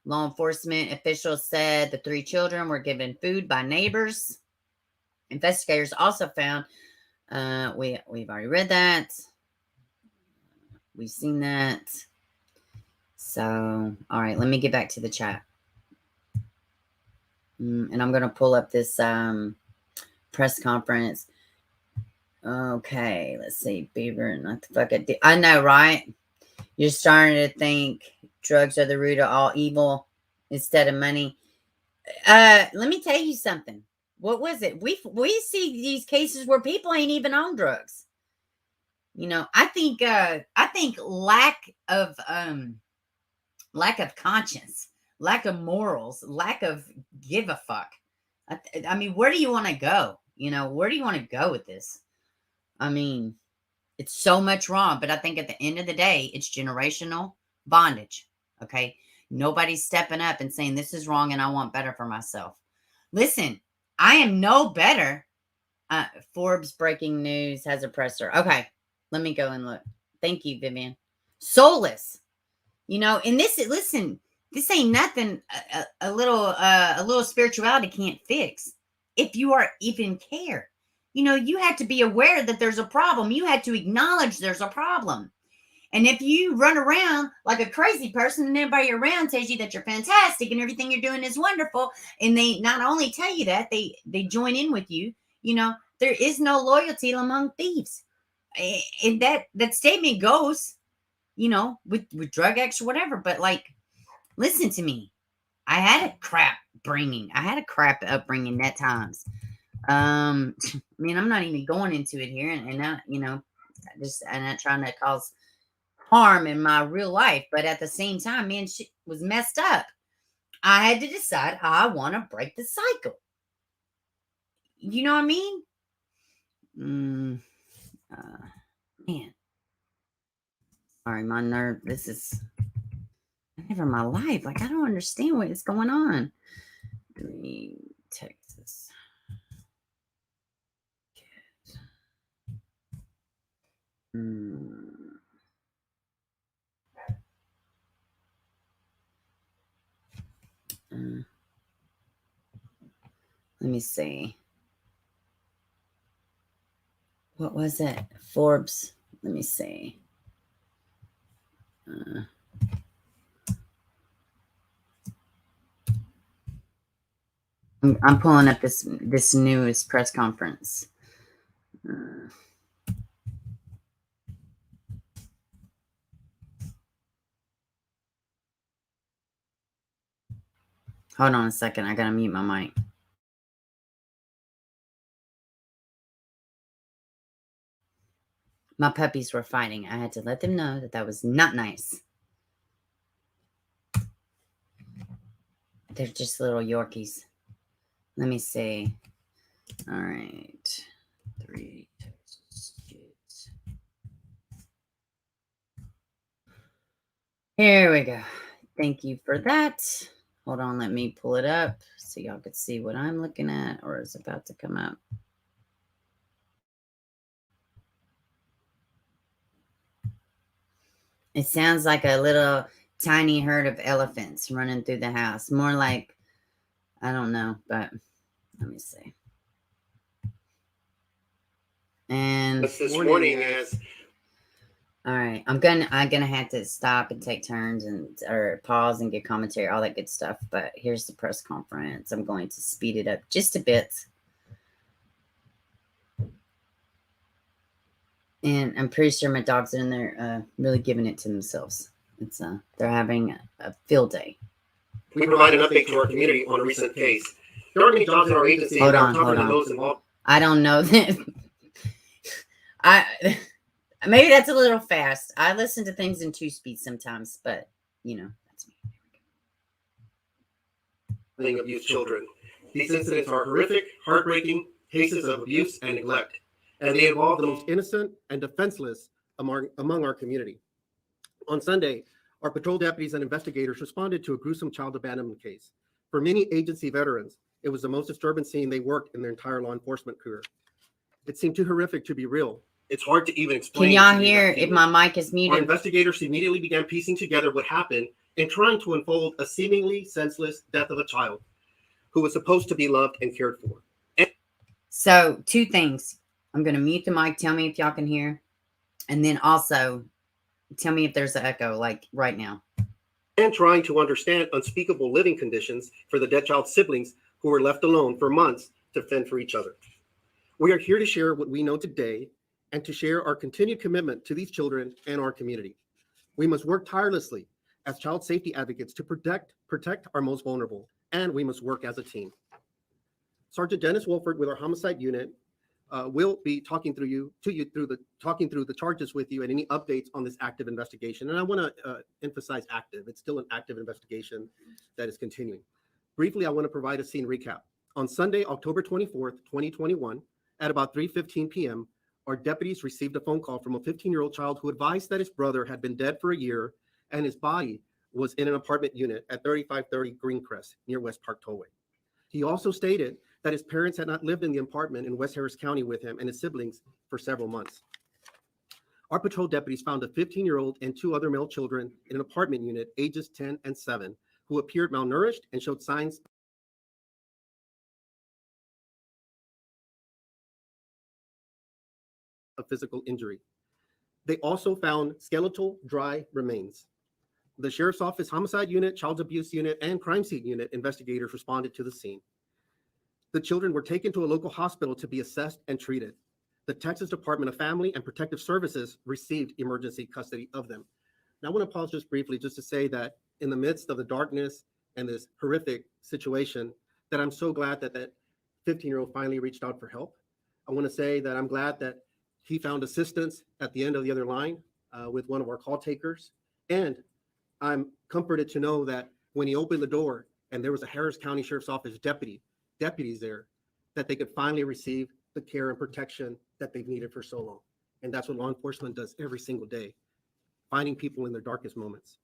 Law enforcement officials said the 3 children were given food by neighbors. Investigators also found, we've already read that. We've seen that. So, all right, let me get back to the chat. And I'm going to pull up this press conference. Okay, let's see. Beaver, not the fuck I know, right? You're starting to think drugs are the root of all evil instead of money. Let me tell you something. What was it? We see these cases where people ain't even on drugs. You know, I think lack of conscience, lack of morals, lack of give a fuck. I mean, where do you want to go? You know, where do you want to go with this? I mean, it's so much wrong, but I think at the end of the day, it's generational bondage. Okay. Nobody's stepping up and saying this is wrong and I want better for myself. Listen, I am no better. Forbes breaking news has a presser. Okay. Let me go and look. Thank you, Vivian. Soulless. You know, and this ain't nothing a little spirituality can't fix. If you are even care. You know, you had to be aware that there's a problem. You had to acknowledge there's a problem. And if you run around like a crazy person and everybody around tells you that you're fantastic and everything you're doing is wonderful, and they not only tell you that, they join in with you, there is no loyalty among thieves. And that statement goes, with drug addicts or whatever. But like, listen to me. I had a crap upbringing at times. I mean, I'm not even going into it here, and I'm not trying to cause harm in my real life, but at the same time, man, shit was messed up. I had to decide how I want to break the cycle. You know what I mean? Man, sorry, my nerve. This is never my life. Like, I don't understand what is going on. Green, Texas. Let me see. What was it? Forbes. Let me see. I'm pulling up this newest press conference. Hold on a second. I gotta mute my mic. My puppies were fighting. I had to let them know that was not nice. They're just little Yorkies. Let me see. All right. 3 Texas kids. Here we go. Thank you for that. Hold on. Let me pull it up so y'all could see what I'm looking at or is about to come up. It sounds like a little tiny herd of elephants running through the house. More like, I don't know, but let me see. And this morning as all right, I'm gonna have to stop and take turns or pause and get commentary, all that good stuff. But here's the press conference. I'm going to speed it up just a bit. And I'm pretty sure my dogs are in there really giving it to themselves. It's they're having a field day. We provide an update to our community on a recent case. There are many jobs in our agency. Hold on. I don't know that. Maybe that's a little fast. I listen to things in 2 speeds sometimes, but that's me. Of youth children. These incidents are horrific, heartbreaking cases of abuse and neglect, and they involve the most innocent and defenseless among our community. On Sunday, our patrol deputies and investigators responded to a gruesome child abandonment case. For many agency veterans, it was the most disturbing scene they worked in their entire law enforcement career. It seemed too horrific to be real. It's hard to even explain. Can y'all hear if my mic is muted? Our investigators immediately began piecing together what happened and trying to unfold a seemingly senseless death of a child who was supposed to be loved and cared for. So 2 things. I'm going to mute the mic. Tell me if y'all can hear. And then also tell me if there's an echo like right now. And trying to understand unspeakable living conditions for the dead child's siblings who were left alone for months to fend for each other. We are here to share what we know today and to share our continued commitment to these children and our community. We must work tirelessly as child safety advocates to protect our most vulnerable, and we must work as a team. Sergeant Dennis Wolford with our homicide unit will be talking through the charges with you and any updates on this active investigation. And I want to emphasize active. It's still an active investigation that is continuing. Briefly, I want to provide a scene recap. On Sunday, October 24th, 2021, at about 3:15 p.m., our deputies received a phone call from a 15-year-old child who advised that his brother had been dead for a year and his body was in an apartment unit at 3530 Greencrest near West Park Tollway. He also stated that his parents had not lived in the apartment in West Harris County with him and his siblings for several months. Our patrol deputies found a 15-year-old and 2 other male children in an apartment unit, ages 10 and 7, who appeared malnourished and showed signs of physical injury. They also found skeletal dry remains. The Sheriff's Office Homicide Unit, Child Abuse Unit, and Crime Scene Unit investigators responded to the scene. The children were taken to a local hospital to be assessed and treated. The Texas Department of Family and Protective Services received emergency custody of them. Now, I want to pause just briefly just to say that in the midst of the darkness and this horrific situation, that I'm so glad that that 15-year-old finally reached out for help. I want to say that I'm glad that he found assistance at the end of the other line with one of our call takers. And I'm comforted to know that when he opened the door and there was a Harris County Sheriff's Office deputies there, that they could finally receive the care and protection that they've needed for so long. And that's what law enforcement does every single day, finding people in their darkest moments.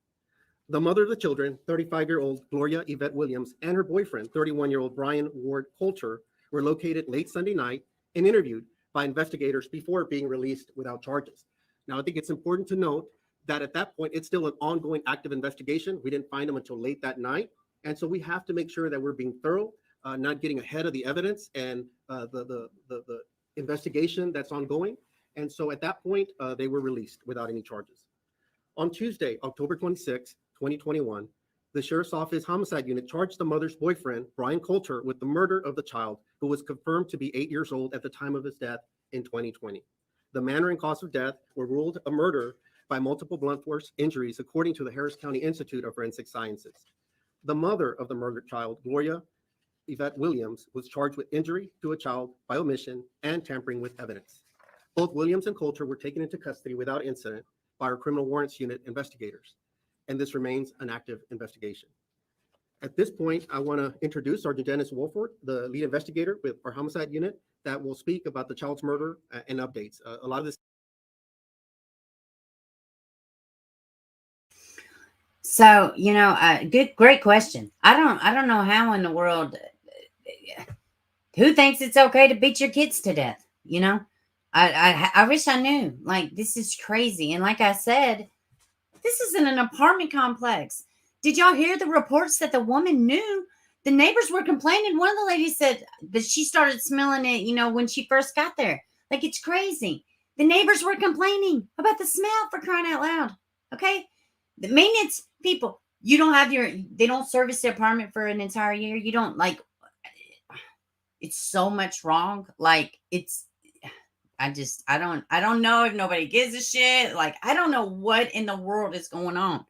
The mother of the children, 35-year-old Gloria Yvette Williams, and her boyfriend, 31-year-old Brian Ward Coulter, were located late Sunday night and interviewed by investigators before being released without charges. Now, I think it's important to note that at that point, it's still an ongoing active investigation. We didn't find them until late that night. And so we have to make sure that we're being thorough, not getting ahead of the evidence and the investigation that's ongoing. And so at that point, they were released without any charges. On Tuesday, October 26, 2021, the Sheriff's Office Homicide Unit charged the mother's boyfriend, Brian Coulter, with the murder of the child, who was confirmed to be 8 years old at the time of his death in 2020. The manner and cause of death were ruled a murder by multiple blunt force injuries, according to the Harris County Institute of Forensic Sciences. The mother of the murdered child, Gloria Yvette Williams, was charged with injury to a child by omission and tampering with evidence. Both Williams and Coulter were taken into custody without incident by our Criminal Warrants Unit investigators, and this remains an active investigation. At this point, I want to introduce Sergeant Dennis Wolford, the lead investigator with our homicide unit, that will speak about the child's murder and updates. A lot of this. So, great question. I don't know how in the world, who thinks it's okay to beat your kids to death? I wish I knew. Like, this is crazy. And like I said, this isn't an apartment complex. Did y'all hear the reports that the woman knew? The neighbors were complaining. One of the ladies said that she started smelling it, when she first got there. Like, it's crazy. The neighbors were complaining about the smell, for crying out loud. Okay? The maintenance people, they don't service the apartment for an entire year. You don't, it's so much wrong. Like, I don't know if nobody gives a shit. Like, I don't know what in the world is going on.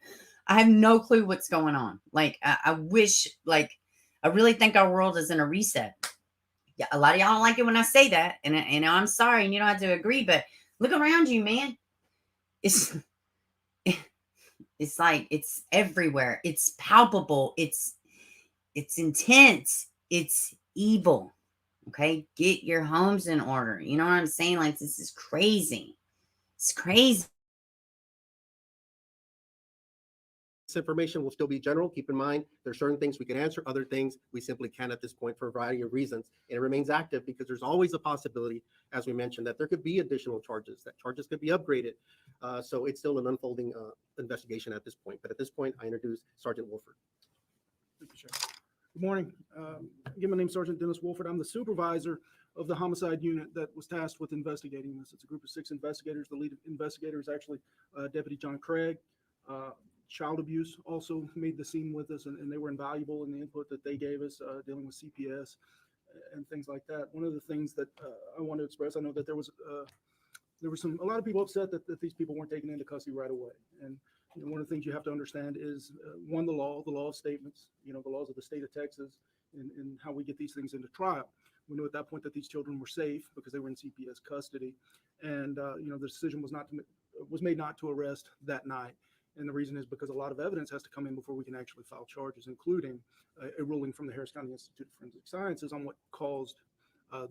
I have no clue what's going on. Like, I wish, I really think our world is in a reset. Yeah, a lot of y'all don't like it when I say that. And I'm sorry, and you don't have to agree, but look around you, man. It's like, it's everywhere. It's palpable. It's intense. It's evil. Okay, get your homes in order. You know what I'm saying? Like, this is crazy. It's crazy. This information will still be general. Keep in mind, there's certain things we can answer, other things we simply can't at this point for a variety of reasons. And it remains active because there's always a possibility, as we mentioned, that there could be additional charges, that charges could be upgraded. So it's still an unfolding investigation at this point. But at this point, I introduce Sergeant Wolford. Thank you, Sheriff. Good morning. Again, my name is Sergeant Dennis Wolford. I'm the supervisor of the homicide unit that was tasked with investigating this. It's a group of 6 investigators. The lead investigator is actually Deputy John Craig. Child abuse also made the scene with us, and they were invaluable in the input that they gave us dealing with CPS and things like that. One of the things that I want to express, I know that there was a lot of people upset that these people weren't taken into custody right away. And one of the things you have to understand is, one, the law of statements, the laws of the state of Texas, and how we get these things into trial. We knew at that point that these children were safe because they were in CPS custody, and the decision was made not to arrest that night. And the reason is because a lot of evidence has to come in before we can actually file charges, including a ruling from the Harris County Institute of Forensic Sciences on what caused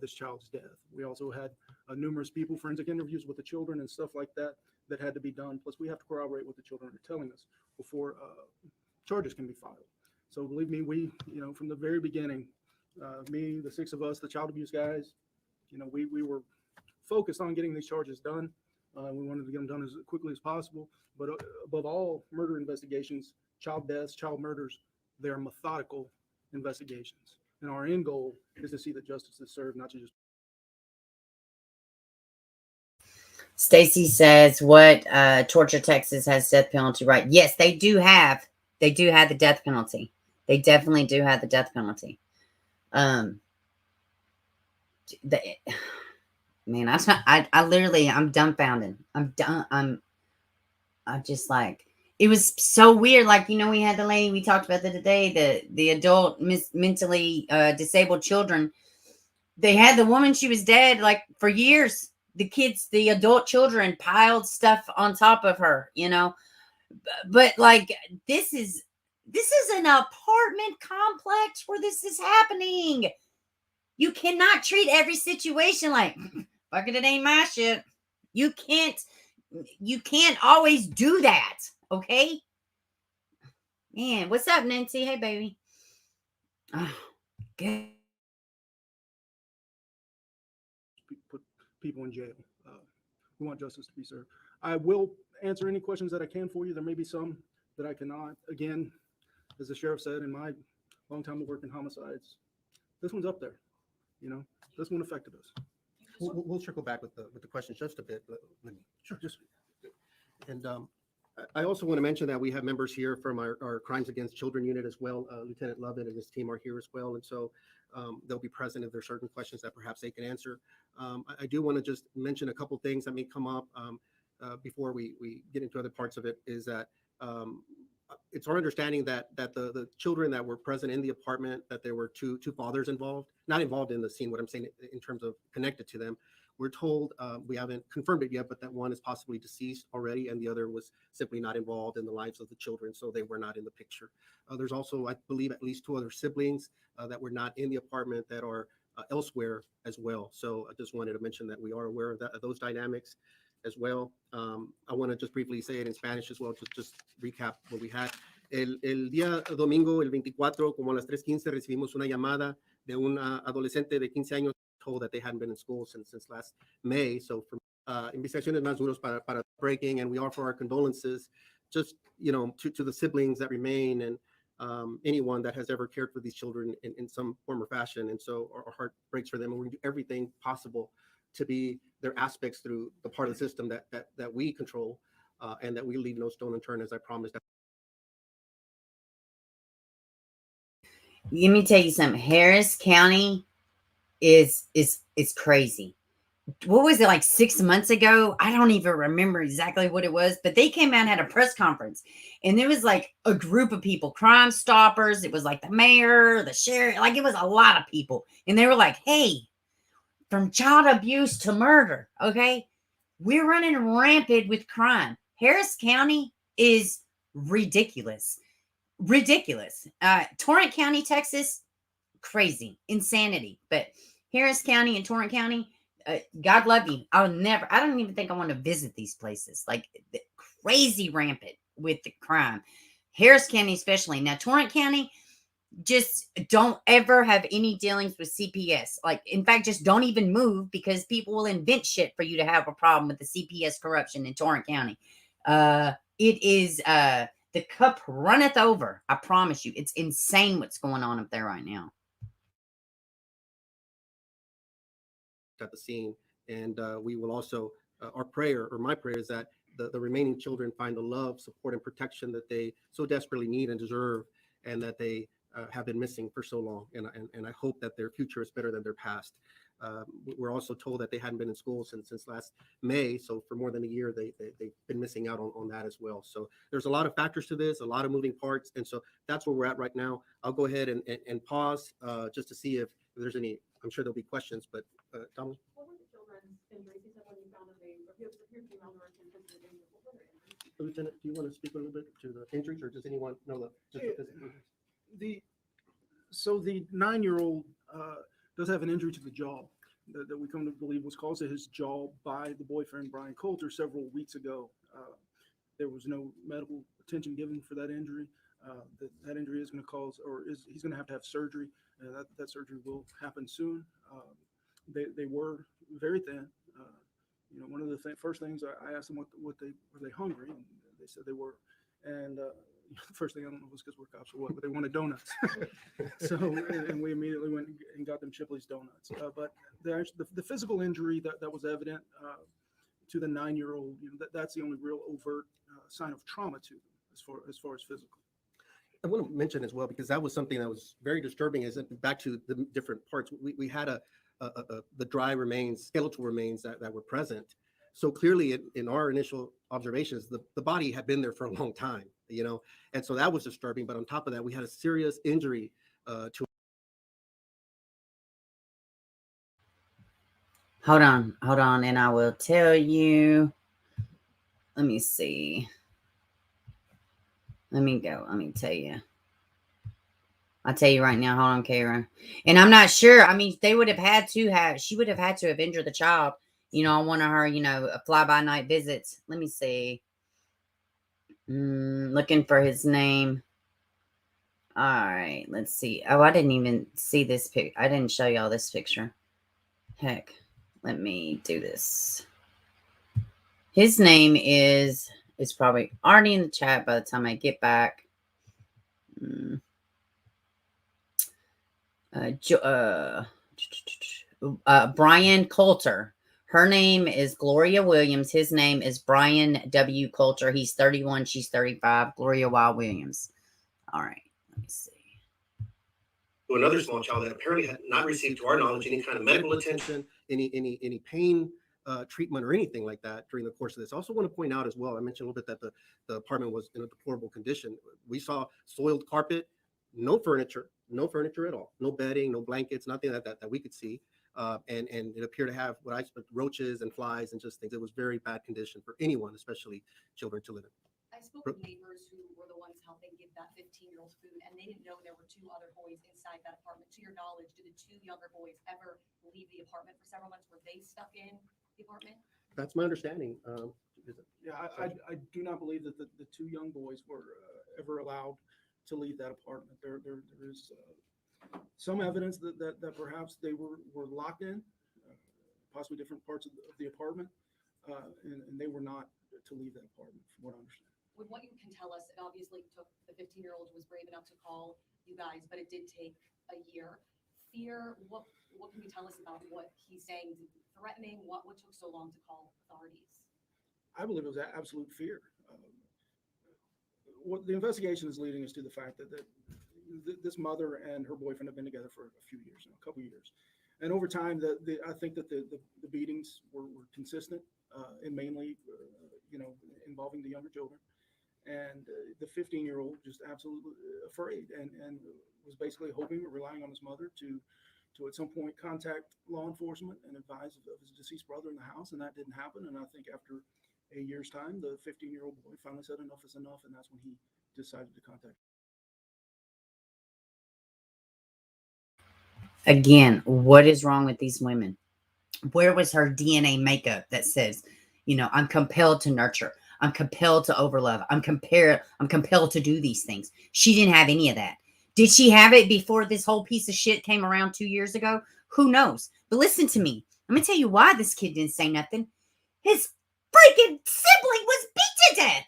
this child's death. We also had numerous people, forensic interviews with the children and stuff like that had to be done. Plus, we have to corroborate what the children are telling us before charges can be filed. So believe me, we, from the very beginning, me, the 6 of us, the child abuse guys, we were focused on getting these charges done. We wanted to get them done as quickly as possible. But above all, murder investigations, child deaths, child murders, they are methodical investigations. And our end goal is to see that justice is served, not to just. Stacy says, "What torture Texas has death penalty, right?" Yes, they do have. They do have the death penalty. They definitely do have the death penalty. The, man, I literally, I'm dumbfounded. I'm done. I'm just like, it was so weird. Like, we had the lady we talked about the other day, the adult mentally disabled children. They had the woman, she was dead like for years. The kids, the adult children piled stuff on top of her, But like, this is an apartment complex where this is happening. You cannot treat every situation like, fucking it ain't my shit. You can't always do that. Okay. Man, what's up, Nancy? Hey, baby. Oh, good. Put people in jail. We want justice to be served. I will answer any questions that I can for you. There may be some that I cannot. Again, as the sheriff said, in my long time of work in homicides, this one's up there. This one affected us. We'll circle back with the questions just a bit. Let me. Sure, just. And I also want to mention that we have members here from our Crimes Against Children unit as well. Lieutenant Lovett and his team are here as well. And so they'll be present if there's certain questions that perhaps they can answer. I do want to just mention a couple things that may come up before we get into other parts of it, is that it's our understanding that the children that were present in the apartment, that there were two fathers involved, not involved in the scene, what I'm saying in terms of connected to them. We're told, we haven't confirmed it yet, but that one is possibly deceased already, and the other was simply not involved in the lives of the children, so they were not in the picture. There's also, I believe, at least 2 other siblings that were not in the apartment that are elsewhere as well. So I just wanted to mention that we are aware of those dynamics as well. I want to just briefly say it in Spanish as well, just recap what we had. El día domingo, el 24, como a las 3:15, recibimos una llamada de una adolescente de 15 años told that they hadn't been in school since last May. So from investigaciones más duras para breaking, and we offer our condolences just, to the siblings that remain, and anyone that has ever cared for these children in some form or fashion. And so our heart breaks for them, and we do everything possible to be their aspects through the part of the system that we control, and that we leave no stone unturned, as I promised. Let me tell you something. Harris County is crazy. What was it, like 6 months ago? I don't even remember exactly what it was, but they came out and had a press conference, and there was like a group of people, Crime Stoppers. It was like the mayor, the sheriff, like it was a lot of people. And they were like, hey, from child abuse to murder, okay, we're running rampant with crime. Harris County is ridiculous. Torrent County, Texas, crazy, insanity. But Harris County and Torrent County, God love you. I don't even think I want to visit these places. Like, crazy rampant with the crime. Harris County especially. Now, Torrent County, just don't ever have any dealings with CPS. Like, in fact, just don't even move, because people will invent shit for you to have a problem with the CPS corruption in Torrent County. It is the cup runneth over. I promise you. It's insane what's going on up there right now. At the scene, and we will also, our prayer, or my prayer, is that the remaining children find the love, support, and protection that they so desperately need and deserve, and that they have been missing for so long. And I hope that their future is better than their past. We're also told that they hadn't been in school since last May, so for more than a year they've been missing out on that as well. So there's a lot of factors to this, a lot of moving parts, and so that's where we're at right now. I'll go ahead and pause just to see if there's any. I'm sure there'll be questions, but Donald? What were the children's injuries? He said when you found that they appeared to be malnourished and physically dangerous. What were their injuries? Lieutenant, do you want to speak a little bit to the injuries, or does anyone know the physical injuries? So the 9-year-old does have an injury to the jaw that we come to believe was caused to his jaw by the boyfriend, Brian Coulter, several weeks ago. There was no medical attention given for that injury. That injury is going to cause, he's going to have surgery. That surgery will happen soon. They were very thin. One of the first things I asked them, what they were they hungry, and they said they were. And first thing, I don't know if it was because we're cops or what, but they wanted donuts. So, and we immediately went and got them Chipley's donuts. But the physical injury that was evident to the 9-year-old, that's the only real overt sign of trauma to them as far as physical. I want to mention as well, because that was something that was very disturbing, is that back to the different parts. We had the dry remains, skeletal remains that were present. So clearly in our initial observations, the body had been there for a long time, and so that was disturbing. But on top of that, we had a serious injury to. Hold on, and I will tell you. Let me see. Let me tell you. I'll tell you right now. Hold on, Kara. And I'm not sure. I mean, she would have had to have injured the child, on one of her, fly-by-night visits. Let me see. Looking for his name. All right, let's see. Oh, I didn't even see this pic. I didn't show y'all this picture. Heck, let me do this. His name is probably already in the chat by the time I get back. Brian Coulter. Her name is Gloria Williams. His name is Brian W. Coulter. He's 31. She's 35. Gloria Y. Williams. All right. Let me see. To another small child that apparently had not received, to our knowledge, any kind of medical attention, any pain treatment or anything like that during the course of this. I also want to point out as well, I mentioned a little bit that the apartment was in a deplorable condition. We saw soiled carpet, no furniture at all, no bedding, no blankets, nothing like that we could see. And it appeared to have what I expect, roaches and flies and just things. It was very bad condition for anyone, especially children, to live in. I spoke with neighbors who were the ones helping give that 15-year-old food, and they didn't know there were 2 other boys inside that apartment. To your knowledge, did the 2 younger boys ever leave the apartment for several months? Were they stuck in the apartment? That's my understanding. Yeah, I do not believe that the 2 young boys were ever allowed to leave that apartment. There is some evidence that perhaps they were locked in, possibly different parts of the apartment, and they were not to leave that apartment, from what I understand. With what you can tell us, it obviously took the 15-year-old was brave enough to call you guys, but it did take a year. Fear, what can you tell us about what he's saying? Threatening, what took so long to call authorities? I believe it was absolute fear. What the investigation is leading us to the fact that this mother and her boyfriend have been together for a few years, a couple of years. And over time, I think that the beatings were consistent and mainly, involving the younger children. And the 15-year-old just absolutely afraid and was basically hoping or relying on his mother to at some point contact law enforcement and advise of his deceased brother in the house. And that didn't happen. And I think after a year's time, the 15-year-old boy finally said enough is enough. And that's when he decided to contact. Again, what is wrong with these women? Where was her DNA makeup that says, I'm compelled to nurture, I'm compelled to overlove, I'm compelled to do these things? She didn't have any of that. Did she have it before this whole piece of shit came around 2 years ago? Who knows? But listen to me. I'm gonna tell you why this kid didn't say nothing. His freaking sibling was beat to death.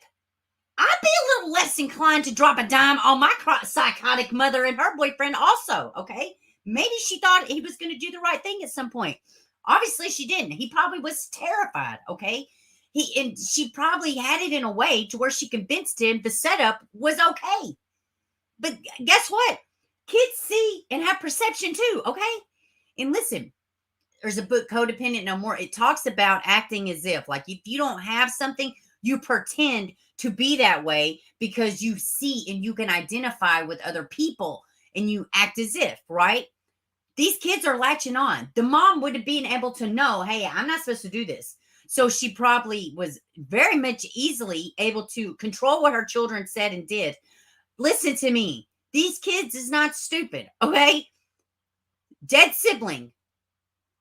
I'd be a little less inclined to drop a dime on my psychotic mother and her boyfriend also, okay? Maybe she thought he was going to do the right thing at some point. Obviously, she didn't. He probably was terrified, okay? And she probably had it in a way to where she convinced him the setup was okay. But guess what? Kids see and have perception too, okay? And listen, there's a book, Codependent No More. It talks about acting as if, like, if you don't have something, you pretend to be that way because you see and you can identify with other people and you act as if, right? These kids are latching on. The mom would have been able to know, hey, I'm not supposed to do this. So she probably was very much easily able to control what her children said and did. Listen to me. These kids is not stupid, okay? Dead sibling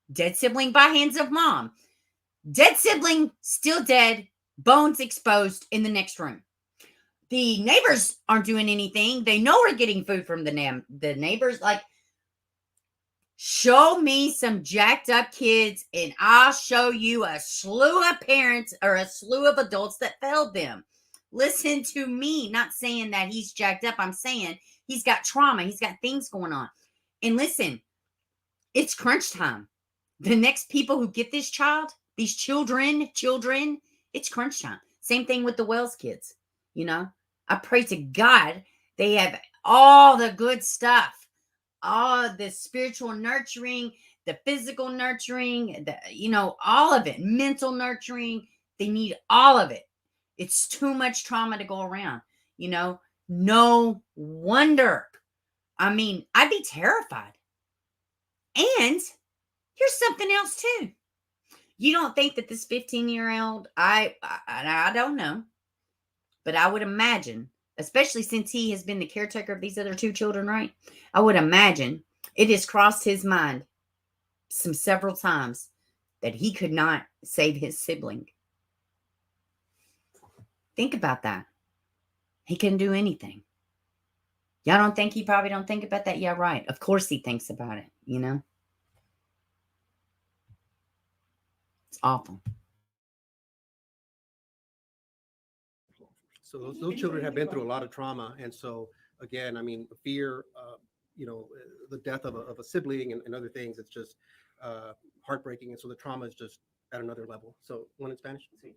by hands of mom. Dead sibling, still dead, bones exposed in the next room. The neighbors aren't doing anything. They know we're getting food from the neighbors. Like, show me some jacked up kids and I'll show you a slew of parents or a slew of adults that failed them. Listen to me. Not saying that he's jacked up. I'm saying he's got trauma. He's got things going on. And listen, it's crunch time. The next people who get this child These children, it's crunch time. Same thing with the Wells kids. You know, I pray to God they have all the good stuff, all the spiritual nurturing, the physical nurturing, all of it, mental nurturing. They need all of it. It's too much trauma to go around. No wonder. I mean, I'd be terrified. And here's something else too. You don't think that this 15-year-old, I don't know, but I would imagine, especially since he has been the caretaker of these other two children, right? I would imagine it has crossed his mind several times that he could not save his sibling. Think about that. He couldn't do anything. Y'all don't think he probably don't think about that? Yeah, right. Of course he thinks about it, It's awful. So those children have been through a lot of trauma. And so, again, I mean, fear, the death of a sibling and other things, it's just heartbreaking. And so the trauma is just at another level. So, one in Spanish? Sí.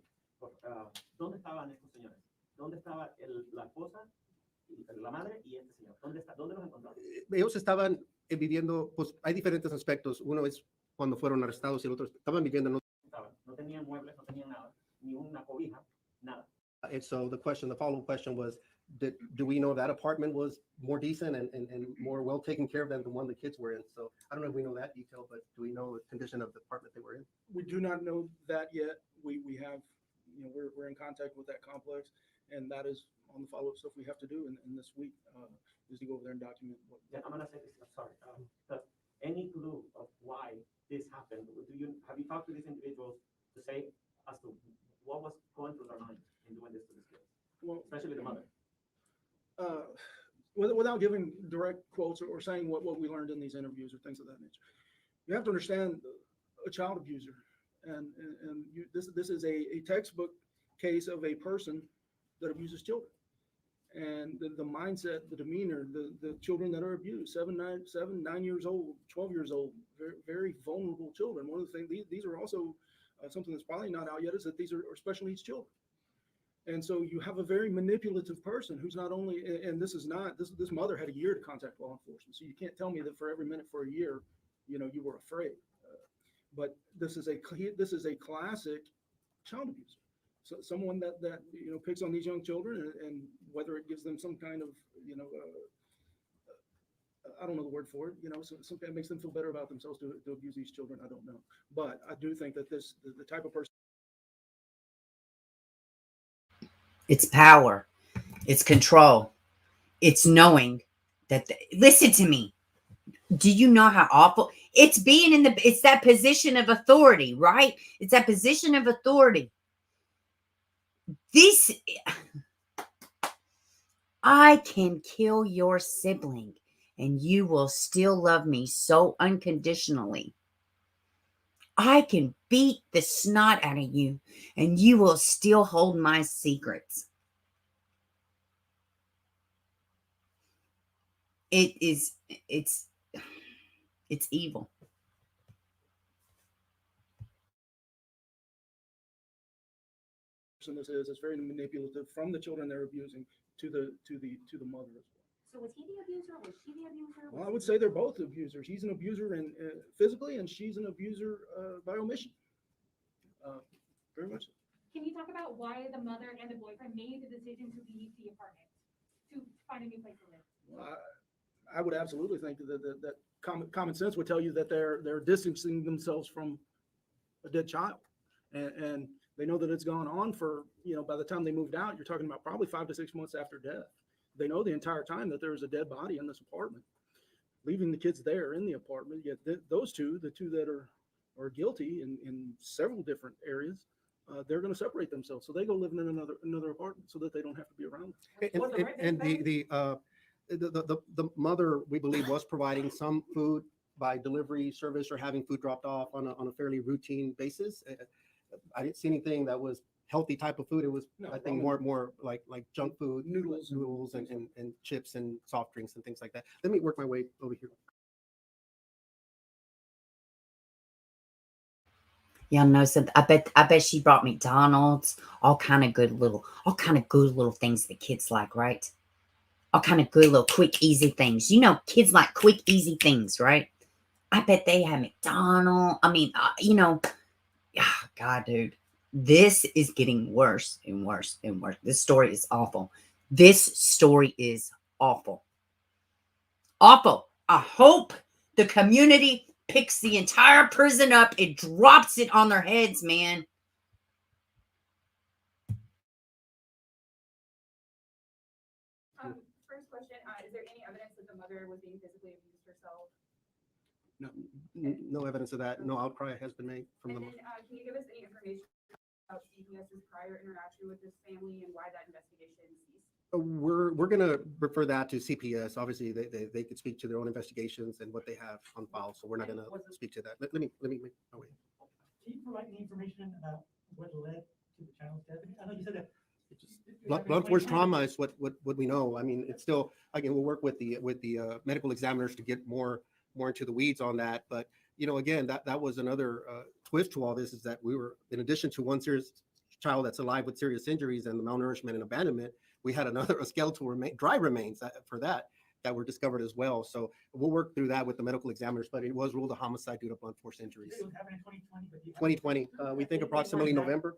¿Dónde estaban estos señores? ¿Dónde estaba la esposa, la madre y este señor? ¿Dónde los encontraron? Ellos estaban viviendo, pues hay diferentes aspectos. Uno es cuando fueron arrestados y el otro estaban viviendo en otro. No tenían muebles, no tenían nada, ni una cobija, nada. And so the follow-up question was, do we know that apartment was more decent and more well taken care of than the one the kids were in? So I don't know if we know that detail, but do we know the condition of the apartment they were in? We do not know that yet. We have, we're in contact with that complex, and that is on the follow-up stuff we have to do in this week, is to go over there and document what. Yeah, I'm gonna say this. Sorry. But any clue of why this happened? Have you talked to these individuals to say as to what was going through their minds in doing this to these kids, especially the mother? Without giving direct quotes or saying what we learned in these interviews or things of that nature, you have to understand a child abuser, and this is a textbook case of a person that abuses children, and the mindset, the demeanor, the children that are abused, 7, 9 years old, 12 years old, very, very vulnerable children. One of the things, these are also something that's probably not out yet, is that these are special needs children. And so you have a very manipulative person who's not only, and this mother had a year to contact law enforcement. So you can't tell me that for every minute for a year, you were afraid. But this is a classic child abuser. So someone that picks on these young children, and whether it gives them some kind of, I don't know the word for it, something that makes them feel better about themselves to abuse these children. I don't know. But I do think that the type of person. It's power. It's control. It's knowing that, listen to me. Do you know how awful it's being it's that position of authority, right? It's that position of authority. I can kill your sibling and you will still love me so unconditionally. I can beat the snot out of you and you will still hold my secrets. It's evil. This is very manipulative from the children they're abusing to the mother as well. So was he the abuser or was she the abuser? Well, I would say they're both abusers. He's an abuser physically, and she's an abuser by omission. Very much so. Can you talk about why the mother and the boyfriend made the decision to leave the apartment to find a new place to live? Well, I would absolutely think that common sense would tell you that they're distancing themselves from a dead child, and they know that it's gone on for, by the time they moved out, you're talking about probably 5 to 6 months after death. They know the entire time that there was a dead body in this apartment, leaving the kids there in the apartment. Yet those two, the two that are guilty in several different areas, they're going to separate themselves. So they go live in another apartment so that they don't have to be around them. And the mother, we believe, was providing some food by delivery service or having food dropped off on a fairly routine basis. I didn't see anything that was healthy type of food. It was, I think, more like junk food, noodles and chips and soft drinks and things like that. Let me work my way over here. Y'all know something? I bet she brought McDonald's, all kind of good little things that kids like, right? All kind of good little quick, easy things. You know, kids like quick, easy things, right? I bet they have McDonald's. I mean, God, dude, this is getting worse and worse and worse. This story is awful. This story is awful. Awful. I hope the community picks the entire prison up and drops it on their heads, man. First question, is there any evidence that the mother was being physically abused herself? No evidence of that. No outcry has been made from And them. then, can you give us any information about CPS's prior interaction with this family and why that investigation ceased? We're going to refer that to CPS. Obviously, they could speak to their own investigations and what they have on file. So we're not going to speak to that. Let me make my way. Can you provide any information about what led to the child's death? I know you said that. Blunt force trauma is what we know. I mean, it's still, again, we'll work with the medical examiners to get more into the weeds on that. But, you know, again, that was another twist to all this, is that we were, in addition to one serious child that's alive with serious injuries and the malnourishment and abandonment, we had a skeletal dry remains for that were discovered as well. So we'll work through that with the medical examiners, but it was ruled a homicide due to blunt force injuries. It was happening in 2020. 2020, we think approximately November.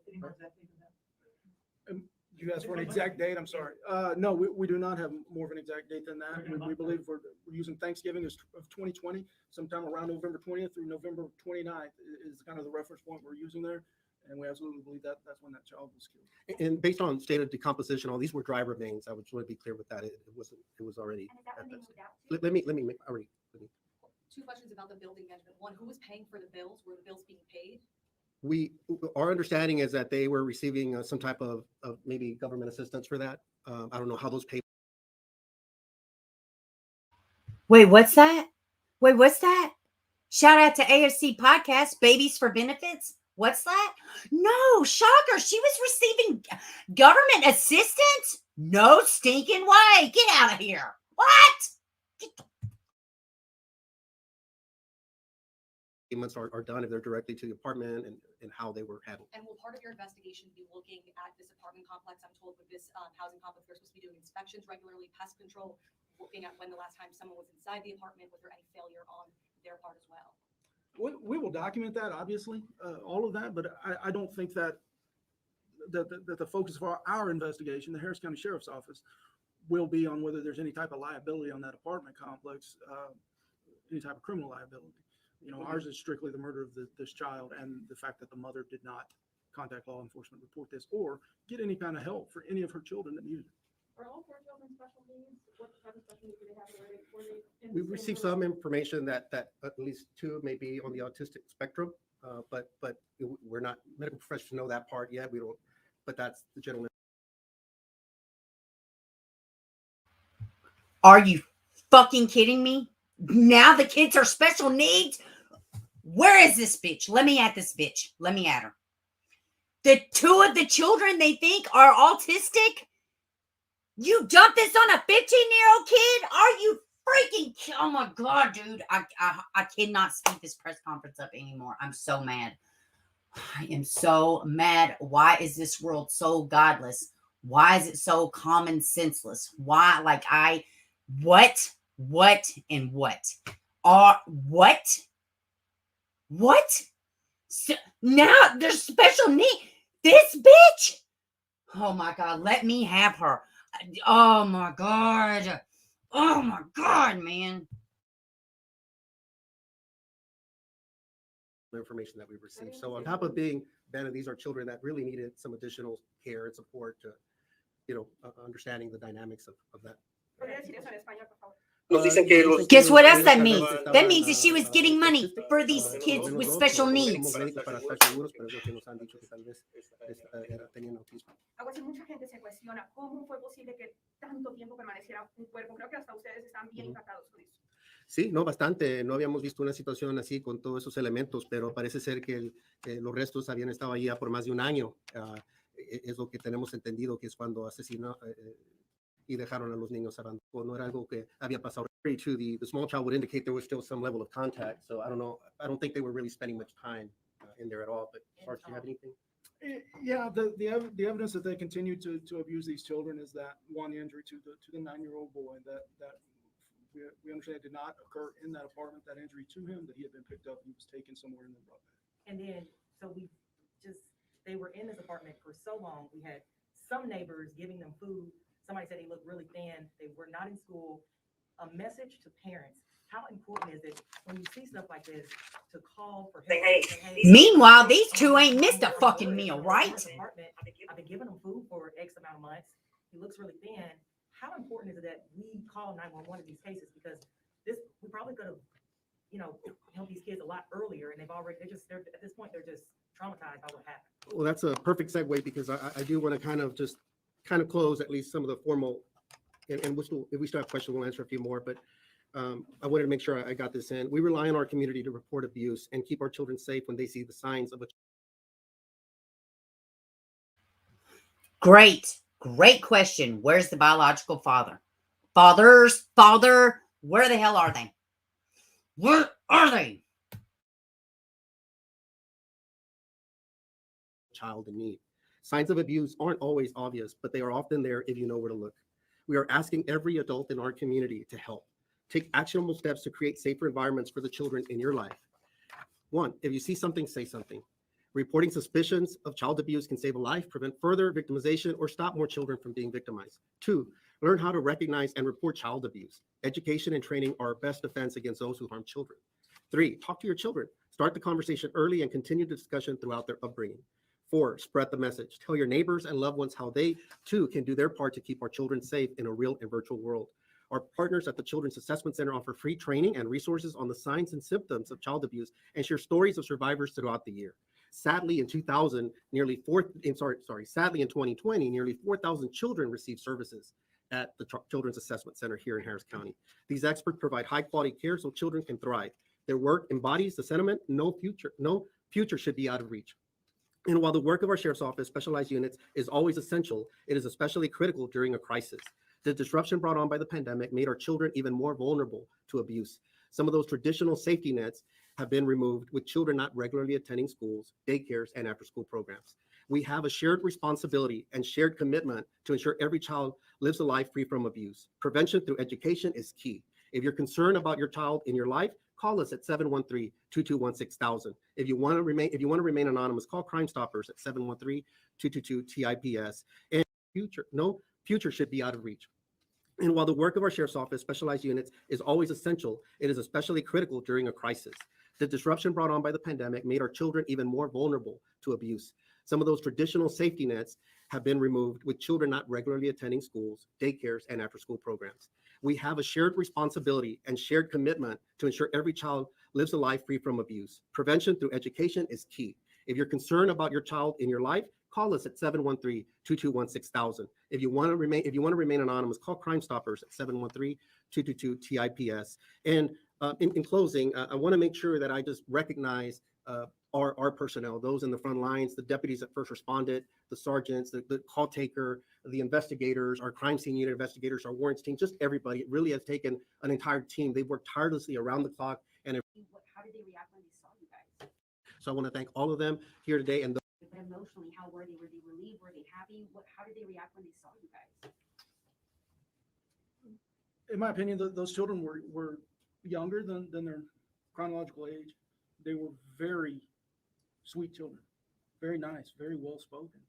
You asked for an exact date, I'm sorry. No, we do not have more of an exact date than that. We believe we're using Thanksgiving of 2020, sometime around November 20th through November 29th is kind of the reference point we're using there. And we absolutely believe that that's when that child was killed. And based on state of decomposition, all these were dry remains. I would want to be clear with that. It was already. Let me make already. Two questions about the building management. One, who was paying for the bills? Were the bills being paid? Our understanding is that they were receiving some type of maybe government assistance for that. I don't know how those paid. Wait, what's that? Shout out to AFC Podcast, Babies for Benefits. What's that? No, shocker. She was receiving government assistance? No stinking way. Get out of here. What? Payments are done if they're directly to the apartment and how they were handled. And will part of your investigation be looking at this apartment complex? I'm told with this housing complex, they're supposed to be doing inspections regularly, pest control, looking at when the last time someone was inside the apartment. Was there any failure on their part as well? We will document that, obviously, all of that, but I don't think that the focus of our investigation, the Harris County Sheriff's Office, will be on whether there's any type of liability on that apartment complex, any type of criminal liability. You know, ours is strictly the murder of this child and the fact that the mother did not contact law enforcement, report this, or get any kind of help for any of her children that needed it. Are all 4 children special needs? What type of special needs do they have? Were they in We've the received same some room? information that at least 2 may be on the autistic spectrum, but we're not medical professionals to know that part yet. We don't, but that's the general. Are you fucking kidding me? Now the kids are special needs? Where is this bitch? Let me at this bitch. Let me at her. The 2 of the children they think are autistic? You dumped this on a 15-year-old kid? Are you freaking, oh my God, dude. I cannot speed this press conference up anymore. I'm so mad. I am so mad. Why is this world so godless? Why is it so common senseless? Why, like what? So, now there's special need. This bitch? Oh my God, let me have her. Oh my God. Oh my God, man. Information that we received. So on top of being abandoned, these are children that really needed some additional care and support to, understanding the dynamics of that. Guess what else that means? That means that she was getting money for these kids with special needs. Aguas, mucha gente se cuestiona cómo fue posible que tanto tiempo permaneciera un cuerpo. Creo que hasta ustedes están bien impactados con eso. Sí, no, bastante. No habíamos visto una situación así con todos esos elementos, pero parece ser que los restos habían estado ahí ya por más de un año. Es lo que tenemos entendido, que es cuando asesinó y dejaron a los niños abandonados. No era algo que había pasado. To the small child would indicate there was still some level of contact. So I don't know. I don't think they were really spending much time in there at all. But Sarge, do you have anything? Yeah, the evidence that they continue to abuse these children is that one, the injury to the 9-year-old boy that we understand did not occur in that apartment, that injury to him, that he had been picked up, he was taken somewhere and then brought back. And then, so they were in this apartment for so long. We had some neighbors giving them food. Somebody said they looked really thin. They were not in school. A message to parents. How important is it when you see stuff like this to call for help? Meanwhile, these two ain't missed a fucking meal, right? I've been giving him food for X amount of months. He looks really thin. How important is it that we call 911 in these cases? Because we probably could have, helped these kids a lot earlier, and they're at this point, they're just traumatized by what happened. Well, that's a perfect segue, because I do want to kind of close at least some of the formal, and if we still have questions, we'll answer a few more, but I wanted to make sure I got this in. We rely on our community to report abuse and keep our children safe when they see the signs of a. Great question. Where's the biological father? Father, where the hell are they? Where are they? Child in need. Signs of abuse aren't always obvious, but they are often there if you know where to look. We are asking every adult in our community to help. Take actionable steps to create safer environments for the children in your life. 1, if you see something, say something. Reporting suspicions of child abuse can save a life, prevent further victimization, or stop more children from being victimized. 2, learn how to recognize and report child abuse. Education and training are our best defense against those who harm children. 3, talk to your children. Start the conversation early and continue the discussion throughout their upbringing. 4, spread the message. Tell your neighbors and loved ones how they, too, can do their part to keep our children safe in a real and virtual world. Our partners at the Children's Assessment Center offer free training and resources on the signs and symptoms of child abuse and share stories of survivors throughout the year. Sadly, in 2020, nearly 4,000 children received services at the Children's Assessment Center here in Harris County. These experts provide high-quality care so children can thrive. Their work embodies the sentiment, no future should be out of reach. And while the work of our Sheriff's Office specialized units is always essential, it is especially critical during a crisis. The disruption brought on by the pandemic made our children even more vulnerable to abuse. Some of those traditional safety nets have been removed, with children not regularly attending schools, daycares, and after-school programs. We have a shared responsibility and shared commitment to ensure every child lives a life free from abuse. Prevention through education is key. If you're concerned about your child in your life, call us at 713-221-6000. If you want to remain anonymous, call Crime Stoppers at 713-222-TIPS. And no future should be out of reach. And while the work of our Sheriff's Office specialized units is always essential, it is especially critical during a crisis. The disruption brought on by the pandemic made our children even more vulnerable to abuse. Some of those traditional safety nets have been removed, with children not regularly attending schools, daycares, and after-school programs. We have a shared responsibility and shared commitment to ensure every child lives a life free from abuse. Prevention through education is key. If you're concerned about your child in your life, call us at 713-221-6000. If you want to remain anonymous, call Crime Stoppers at 713-222-TIPS. And in closing, I want to make sure that I just recognize our personnel, those in the front lines, the deputies that first responded, the sergeants, the call taker, the investigators, our crime scene unit investigators, our warrants team, just everybody. It really has taken an entire team. They've worked tirelessly around the clock. And how did they react when they saw you guys? So I want to thank all of them here today. And But emotionally, how were they? Were they relieved? Were they happy? How did they react when they saw you guys? In my opinion, those children were younger than their chronological age. They were very sweet children, very nice, very well spoken.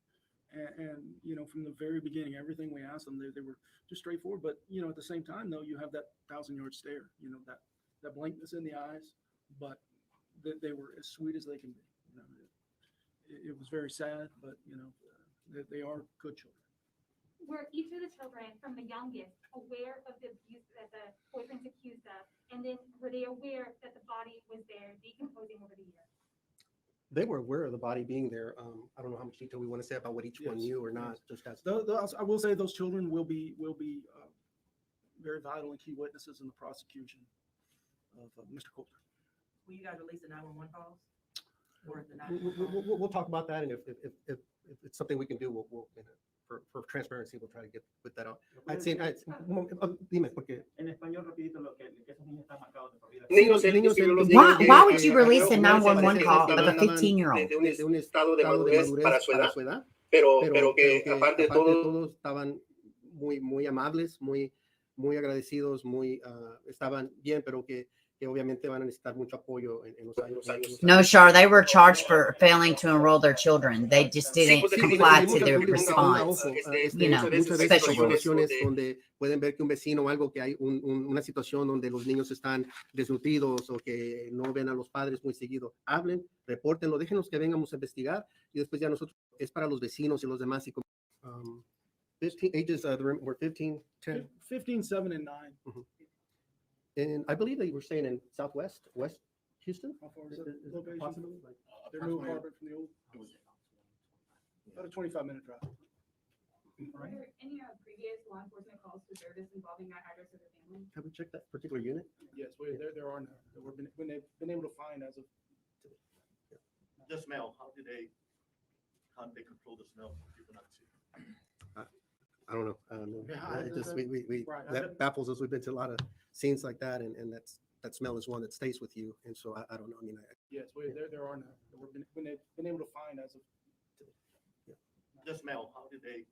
And from the very beginning, everything we asked them, they were just straightforward. But, at the same time, though, you have that 1,000-yard stare, that blankness in the eyes, but they were as sweet as they can be. It was very sad, but, they are good children. Were each of the children, from the youngest, aware of the abuse that the boyfriend's accused of? And then were they aware that the body was there decomposing over the years? they were aware of the body being there. I don't know how much detail we want to say about what each one knew or not. Just as I will say those children will be very vital and key witnesses in the prosecution of Mr. Coulter. Will you guys release the 911 calls? or the We'll talk about that, and if it's something we can do, we'll for transparency, we'll try to put that out. Dime, porque En español, rapidito, lo que esos niños están marcados de por vida. Why would you release a 911 call of a 15-year-old? De un estado de madurez para su edad, pero que aparte de todo estaban muy amables, muy agradecidos, estaban bien, pero que obviamente van a necesitar mucho apoyo en los años. No, Char, they were charged for failing to enroll their children. They just didn't comply to their response. You know, special rules. Situaciones donde pueden ver que un vecino o algo, que hay una situación donde los niños están desnutridos o que no ven a los padres muy seguido. Hablen, repórtenlo, déjenos que vengamos a investigar y después ya nosotros, es para los vecinos y los demás. Y 15 ages, were 15, 10. 15, 7, and 9. And I believe that you were staying in West Houston. How far is that Is it location? possible? Like, Their new apartment from the old. About a 25-minute drive. Were there any previous law enforcement calls to service involving that address of the family? have we checked that particular unit? Yes, there are none. When they've been able to find as of today. The smell, how do they control the smell for people not to? I don't know. Yeah, It just we right. that baffles us. We've been to a lot of scenes like that, and that smell is one that stays with you. And so I don't know. I mean, Yes, there are none. When they've been able to find as of today. The smell, how do they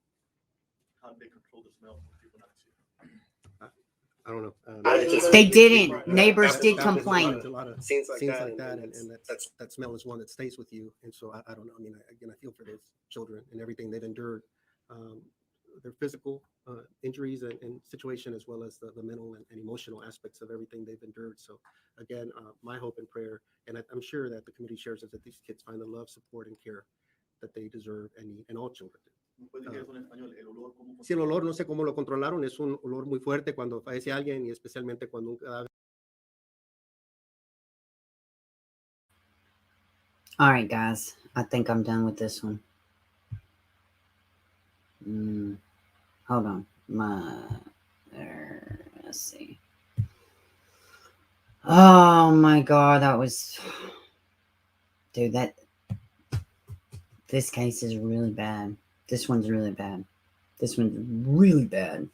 control the smell for people not to? I don't know. They didn't. Neighbors did complain. A lot of scenes like that, and that smell is one that stays with you. And so I don't know. I mean, I feel for those children and everything they've endured, their physical injuries and situation, as well as the mental and emotional aspects of everything they've endured. So again, my hope and prayer, and I'm sure that the community shares, is that these kids find the love, support, and care that they deserve and need, and all children do. Si el olor, no sé cómo lo controlaron, es un olor muy fuerte cuando fallece alguien, y especialmente cuando un cadáver. All right, guys. I think I'm done with this one. Hold on. Let's see. Oh my God, that was, dude, this case is really bad. This one's really bad. This one's really bad.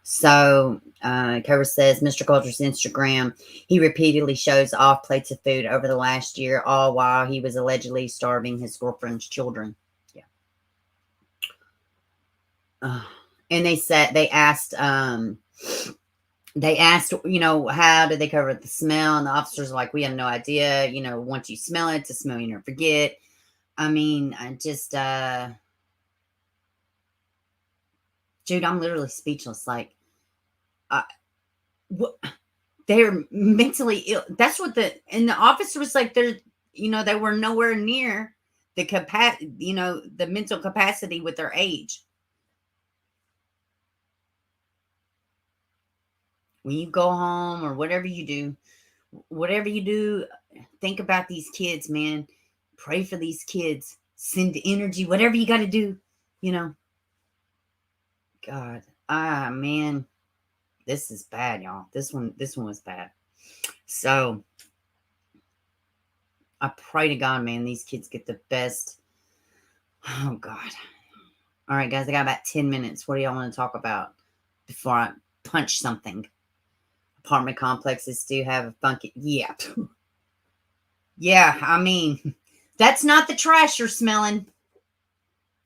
So, Cover says, Mr. Coulter's Instagram, he repeatedly shows off plates of food over the last year, all while he was allegedly starving his girlfriend's children. Yeah. And they asked, you know, how did they cover the smell? And the officers are like, we have no idea. You know, once you smell it, to smell you never forget. I mean, I just, dude, I'm literally speechless. Like, they're mentally ill. That's what the officer was like. They're, you know, they were nowhere near the the mental capacity with their age. When you go home or whatever you do, think about these kids, man. Pray for these kids. Send energy, whatever you got to do, you know. God, man, this is bad, y'all. This one was bad. So I pray to God, man, these kids get the best. Oh God. All right, guys, I got about 10 minutes. What do y'all want to talk about before I punch something? Apartment complexes do have a funky, yeah. Yeah, I mean, that's not the trash you're smelling.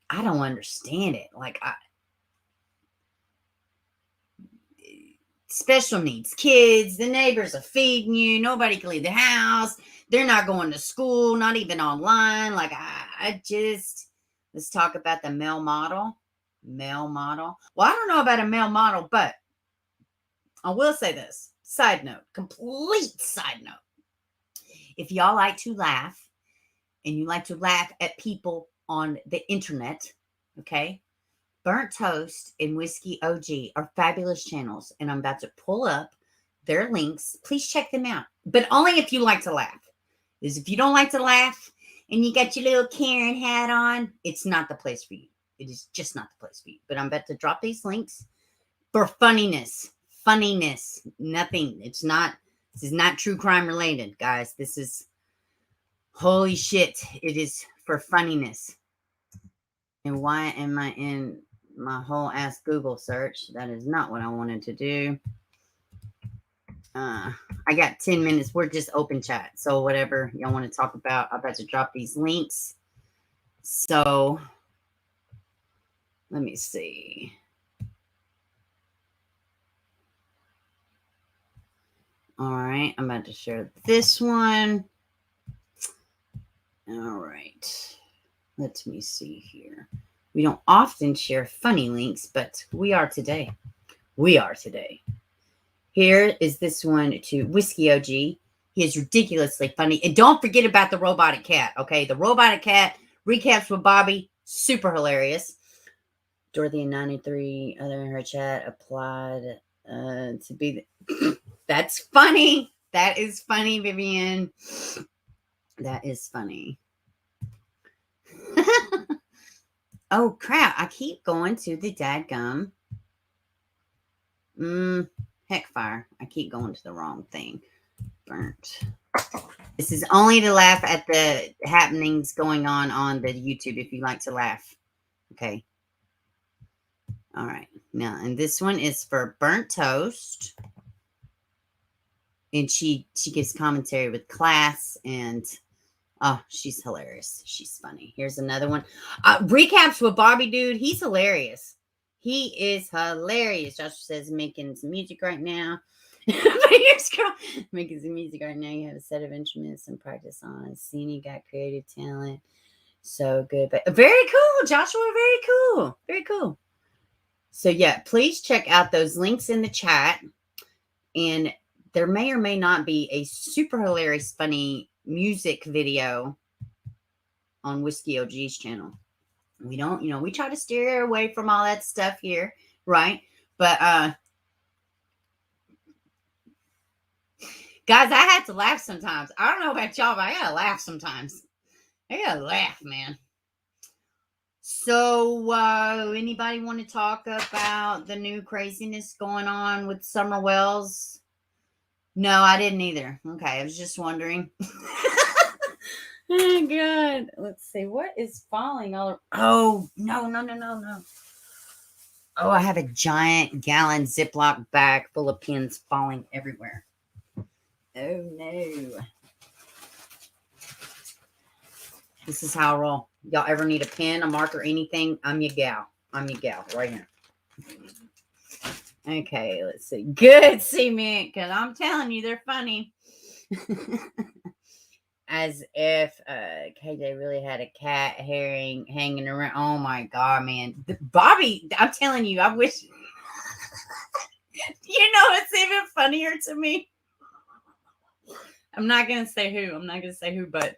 I don't understand it. Like, special needs kids, the neighbors are feeding you, nobody can leave the house, they're not going to school, not even online. Like, let's talk about the male model. Well, I don't know about a male model, but I will say this. Side note, complete side note. If y'all like to laugh, and you like to laugh at people on the internet, okay? Burnt Toast and Whiskey OG are fabulous channels, and I'm about to pull up their links. Please check them out, but only if you like to laugh. Because if you don't like to laugh and you got your little Karen hat on, it's not the place for you. It is just not the place for you. But I'm about to drop these links for funniness. Nothing. It's not This is not true crime related, guys. This is, holy shit, it is for funniness. And why am I in my whole ass Google search? That is not what I wanted to do. I got 10 minutes. We're just open chat. So whatever y'all want to talk about, I'm about to drop these links. So let me see. All right. I'm about to share this one. All right. Let me see here. We don't often share funny links, but we are today. We are today. Here is this one to Whiskey OG. He is ridiculously funny. And don't forget about the robotic cat, okay? The robotic cat recaps with Bobby. Super hilarious. Dorothy and 93, other in her chat, applied to be the... That's funny. That is funny, Vivian. That is funny. Oh, crap. I keep going to the dadgum. Heck fire. I keep going to the wrong thing. Burnt. This is only to laugh at the happenings going on the YouTube if you like to laugh. Okay. All right. Now, and this one is for Burnt Toast. And she gives commentary with class and oh, she's hilarious. She's funny. Here's another one. Recaps with Bobby, dude. He's hilarious. He is hilarious. Joshua says making some music right now. Making some music right now. You have a set of instruments and practice on. Seen you got creative talent. So good. But very cool, Joshua. Very cool. Very cool. So yeah, please check out those links in the chat. And there may or may not be a super hilarious, funny music video on Whiskey OG's channel. We don't, we try to steer away from all that stuff here, right? But guys, I have to laugh sometimes. I don't know about y'all, but I gotta laugh sometimes. I gotta laugh, man. So anybody want to talk about the new craziness going on with Summer Wells? No, I didn't either. Okay, I was just wondering. Oh God. Let's see. What is falling all? Oh, no. Oh, I have a giant gallon Ziploc bag full of pins falling everywhere. Oh no. This is how I roll. Y'all ever need a pen, a marker, anything? I'm your gal. I'm your gal right here. Okay, let's see. Good cement, because I'm telling you, they're funny. As if KJ really had a cat hanging around. Oh my God, man. Bobby, I'm telling you, I wish. It's even funnier to me. I'm not going to say who. But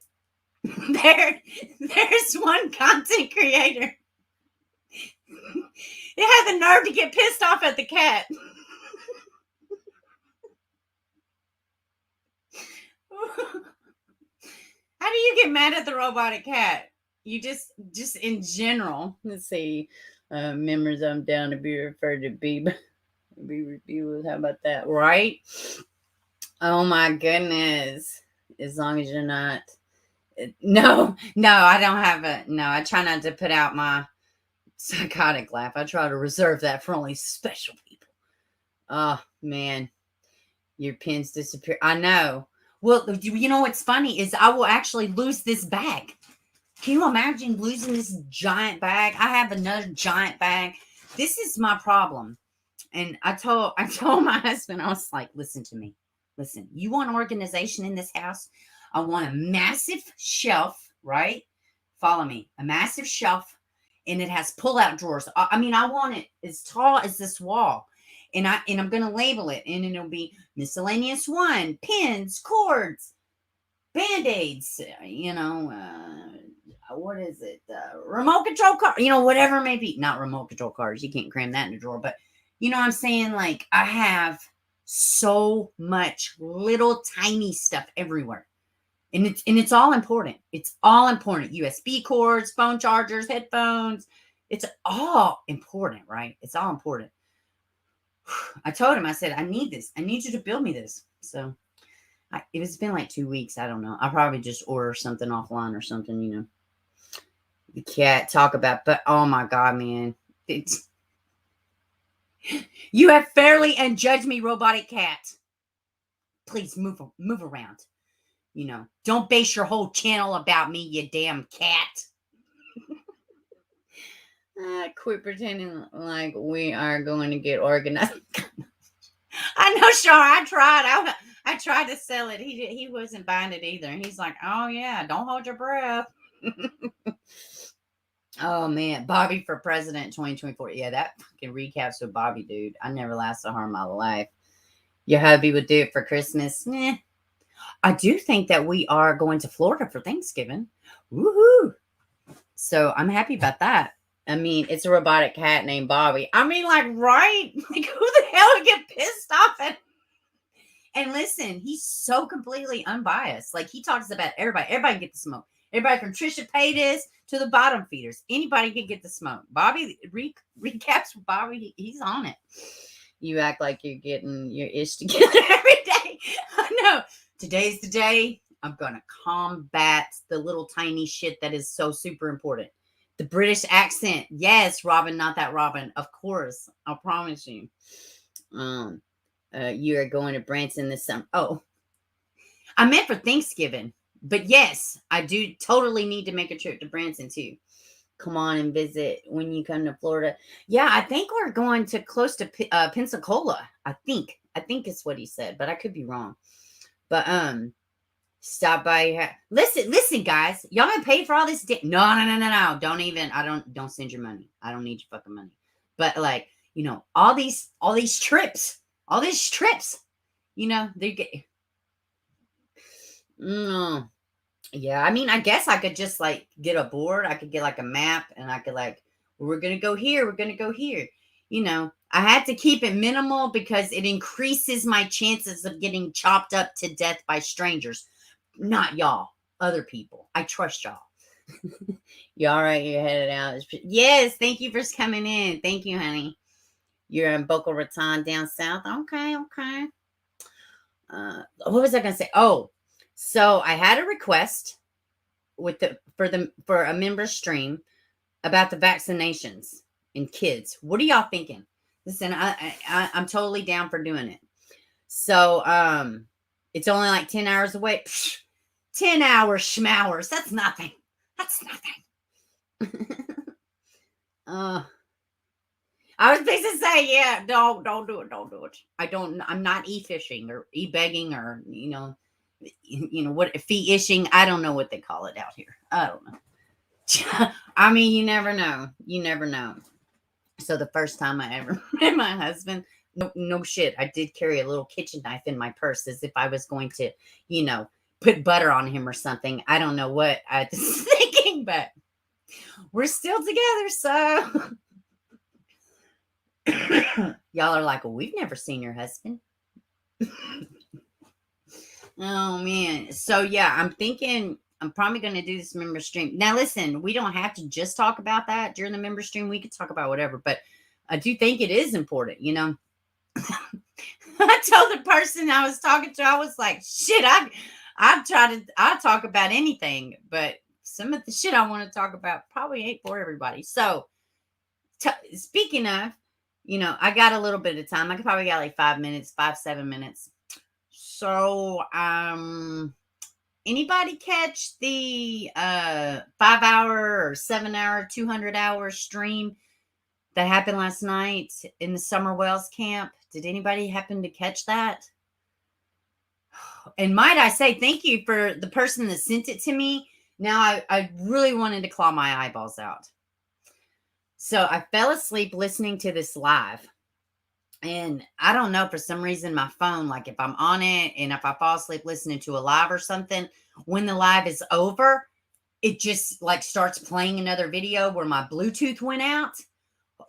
there's one content creator. They had the nerve to get pissed off at the cat. How do you get mad at the robotic cat? You just in general. Let's see. Members, I'm down to be referred to be reviewed. How about that? Right? Oh my goodness. As long as you're not. No, I don't have I try not to put out my psychotic laugh. I try to reserve that for only special people. Oh man. Your pins disappear. I know. Well, you know what's funny is I will actually lose this bag. Can you imagine losing this giant bag? I have another giant bag. This is my problem. And I told my husband, I was like, listen to me. Listen, you want organization in this house? I want a massive shelf, right? Follow me. A massive shelf. And it has pull-out drawers. I want it as tall as this wall. And I'm going to label it. And it'll be miscellaneous 1, pins, cords, Band-Aids, what is it? Remote control car, whatever it may be. Not remote control cars. You can't cram that in a drawer. But you know what I'm saying? Like, I have so much little tiny stuff everywhere. And it's all important. It's all important. USB cords, phone chargers, headphones. It's all important, right? It's all important. I told him, I said, I need this. I need you to build me this. So It's been like 2 weeks. I don't know. I'll probably just order something offline or something, you know. The cat talk about, but oh my God, man. You have fairly and judge me, robotic cat. Please move around. You know, don't base your whole channel about me, you damn cat. Quit pretending like we are going to get organized. I know, Char. I tried to sell it. He wasn't buying it either. And he's like, oh yeah, don't hold your breath. Oh man, Bobby for president 2024. Yeah, that fucking recaps with Bobby, dude. I never laughed so hard in my life. Your hubby would do it for Christmas. Nah. I do think that we are going to Florida for Thanksgiving. Woohoo! So I'm happy about that. I mean, it's a robotic cat named Bobby. I mean, like, right? Like, who the hell would get pissed off at? And listen, he's so completely unbiased. Like, he talks about everybody. Everybody can get the smoke. Everybody from Trisha Paytas to the bottom feeders. Anybody can get the smoke. Bobby recaps with Bobby. He's on it. You act like you're getting your ish together every day. I know. Today's the day I'm going to combat the little tiny shit that is so super important. The British accent. Yes, Robin, not that Robin. Of course. I promise you. You are going to Branson this summer. Oh, I meant for Thanksgiving. But yes, I do totally need to make a trip to Branson too. Come on and visit when you come to Florida. Yeah, I think we're going to close to Pensacola. I think it's what he said, but I could be wrong. But stop by. Listen, guys, y'all gonna pay for all this? No. Don't send your money. I don't need your fucking money. But like, you know, all these trips, you know, they get. No. Yeah, I mean, I guess I could just like get a board. I could get like a map and I could like, we're going to go here. We're going to go here. You know, I had to keep it minimal because it increases my chances of getting chopped up to death by strangers. Not y'all, other people. I trust y'all. You all right? You're headed out. Yes. Thank you for coming in. Thank you, honey. You're in Boca Raton down south. Okay. What was I going to say? Oh, so I had a request for a member stream about the vaccinations in kids. What are y'all thinking? Listen, I'm totally down for doing it. So it's only like 10 hours away. 10 hours schmowers. That's nothing. I was fixing to say, yeah, don't do it. I'm not e-fishing or e-begging or, you know, what fee-ishing. I don't know what they call it out here. I don't know. I mean, you never know. So the first time I ever met my husband, no shit, I did carry a little kitchen knife in my purse as if I was going to, you know, put butter on him or something. I don't know what I was thinking, but we're still together. So y'all are like, well, we've never seen your husband. Oh man. So yeah, I'm thinking I'm probably going to do this member stream. Now listen, we don't have to just talk about that during the member stream. We could talk about whatever, but I do think it is important, you know. I told the person I was talking to, I was like, shit, I'll talk about anything, but some of the shit I want to talk about probably ain't for everybody. So speaking of, you know, I got a little bit of time. I could probably got like 7 minutes. So, anybody catch the 5-hour or 7-hour, 200-hour stream that happened last night in the Summer Wells camp? Did anybody happen to catch that? And might I say thank you for the person that sent it to me. Now I really wanted to claw my eyeballs out. So I fell asleep listening to this live. And I don't know, for some reason, my phone, like if I'm on it and if I fall asleep listening to a live or something, when the live is over, it just like starts playing another video where my Bluetooth went out.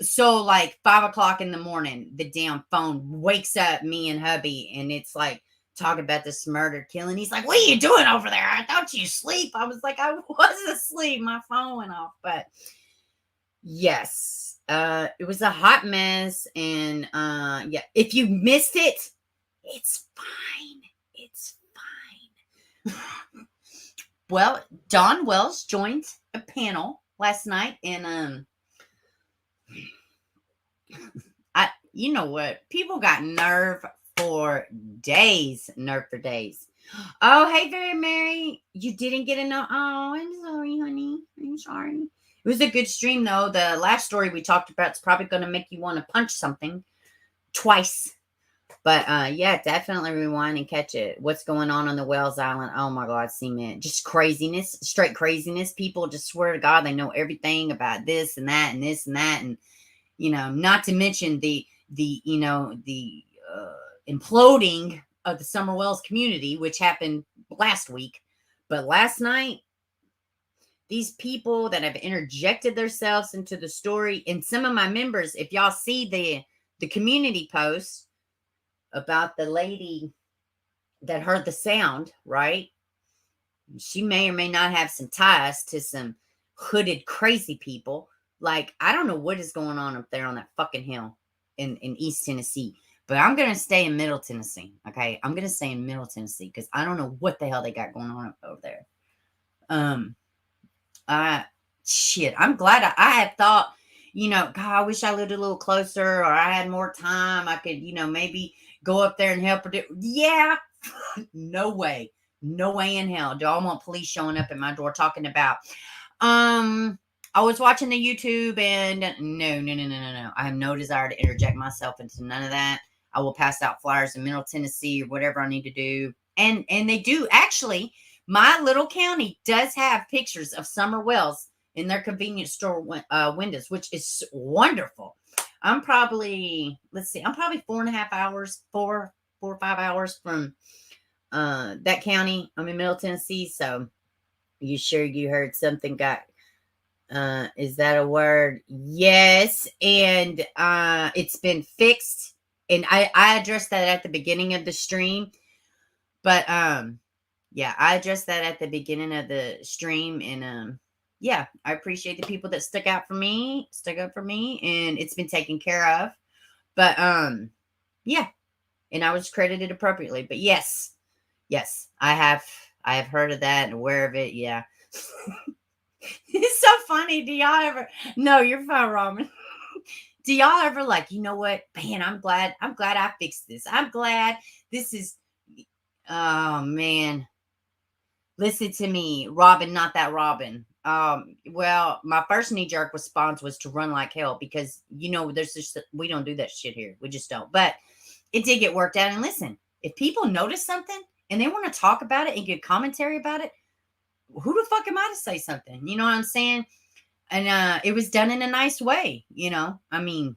So like 5 o'clock in the morning, the damn phone wakes up me and hubby and it's like talking about this murder killing. He's like, what are you doing over there? I thought you sleep. I was like, I was asleep. My phone went off. But yes. It was a hot mess, and yeah, if you missed it, it's fine. Well, Don Wells joined a panel last night, and you know what? People got nerve for days. Nerve for days. Oh, hey, very Mary. You didn't get a note. Oh, I'm sorry, honey. I'm sorry. It was a good stream, though. The last story we talked about is probably going to make you want to punch something twice. But yeah, definitely rewind and catch it. What's going on the Wells Island? Oh my God, cement. Just craziness, straight craziness. People just swear to God they know everything about this and that and this and that. And, you know, not to mention the imploding of the Summer Wells community, which happened last week. But last night, these people that have interjected themselves into the story, and some of my members, if y'all see the community posts about the lady that heard the sound, right? She may or may not have some ties to some hooded crazy people. Like, I don't know what is going on up there on that fucking hill in East Tennessee. But I'm going to stay in Middle Tennessee, okay? I'm going to stay in Middle Tennessee because I don't know what the hell they got going on up over there. Shit, I'm glad I had thought, God, I wish I lived a little closer or I had more time. I could, maybe go up there and help her. Yeah, no way. No way in hell do I want police showing up at my door talking about, I was watching the YouTube and no. I have no desire to interject myself into none of that. I will pass out flyers in Middle Tennessee or whatever I need to do. And they do actually, my little county does have pictures of Summer Wells in their convenience store windows, which is wonderful. I'm probably 4.5 hours, 4 or 5 hours from that county. I'm in Middle Tennessee. So you sure you heard something got, is that a word? Yes. And it's been fixed. And I addressed that at the beginning of the stream. But yeah, I addressed that at the beginning of the stream. And yeah, I appreciate the people that stuck up for me, and it's been taken care of. But yeah, and I was credited appropriately. But yes, I have heard of that and aware of it. Yeah. It's so funny. Do y'all ever? No, you're fine, Robin. Do y'all ever like, you know what, man, I'm glad I fixed this. I'm glad this is, oh man, listen to me, Robin, not that Robin. Well, my first knee-jerk response was to run like hell because, there's just, we don't do that shit here. We just don't. But it did get worked out. And listen, if people notice something and they want to talk about it and get commentary about it, who the fuck am I to say something? You know what I'm saying? And it was done in a nice way, I mean,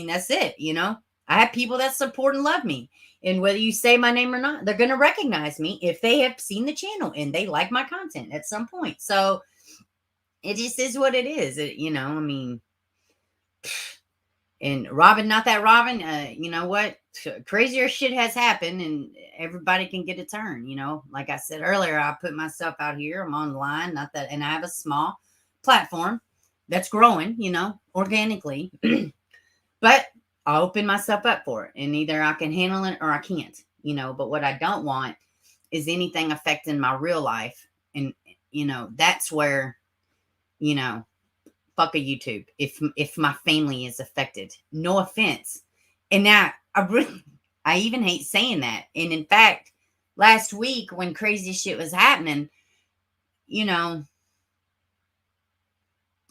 that's it, I have people that support and love me. And whether you say my name or not, they're going to recognize me if they have seen the channel and they like my content at some point. So it just is what it is. I mean, and Robin, not that Robin, you know what? Crazier shit has happened and everybody can get a turn, Like I said earlier, I put myself out here. I'm online, not that, and I have a small platform that's growing, organically. But I open myself up for it. And either I can handle it or I can't, But what I don't want is anything affecting my real life. And, that's where, fuck a YouTube if my family is affected. No offense. And now I even hate saying that. And in fact, last week when crazy shit was happening,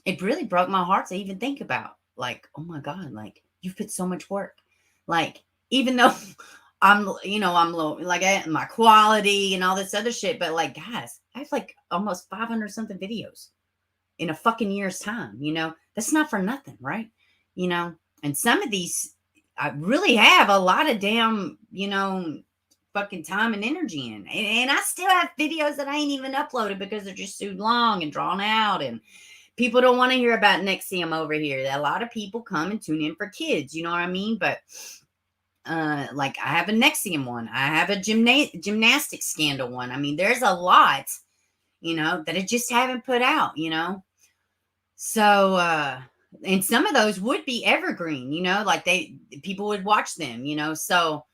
it really broke my heart to even think about, like, oh my God, like you've put so much work. Like, even though I'm low, like my quality and all this other shit, but like, guys, I have like almost 500 something videos in a fucking year's time, that's not for nothing. Right. And some of these, I really have a lot of damn, fucking time and energy in. And I still have videos that I ain't even uploaded because they're just too long and drawn out. And people don't want to hear about Nexium over here. A lot of people come and tune in for kids. You know what I mean? But like I have a Nexium one. I have a gymnastics scandal one. I mean, there's a lot, that I just haven't put out, So, and some of those would be evergreen, like people would watch them, So,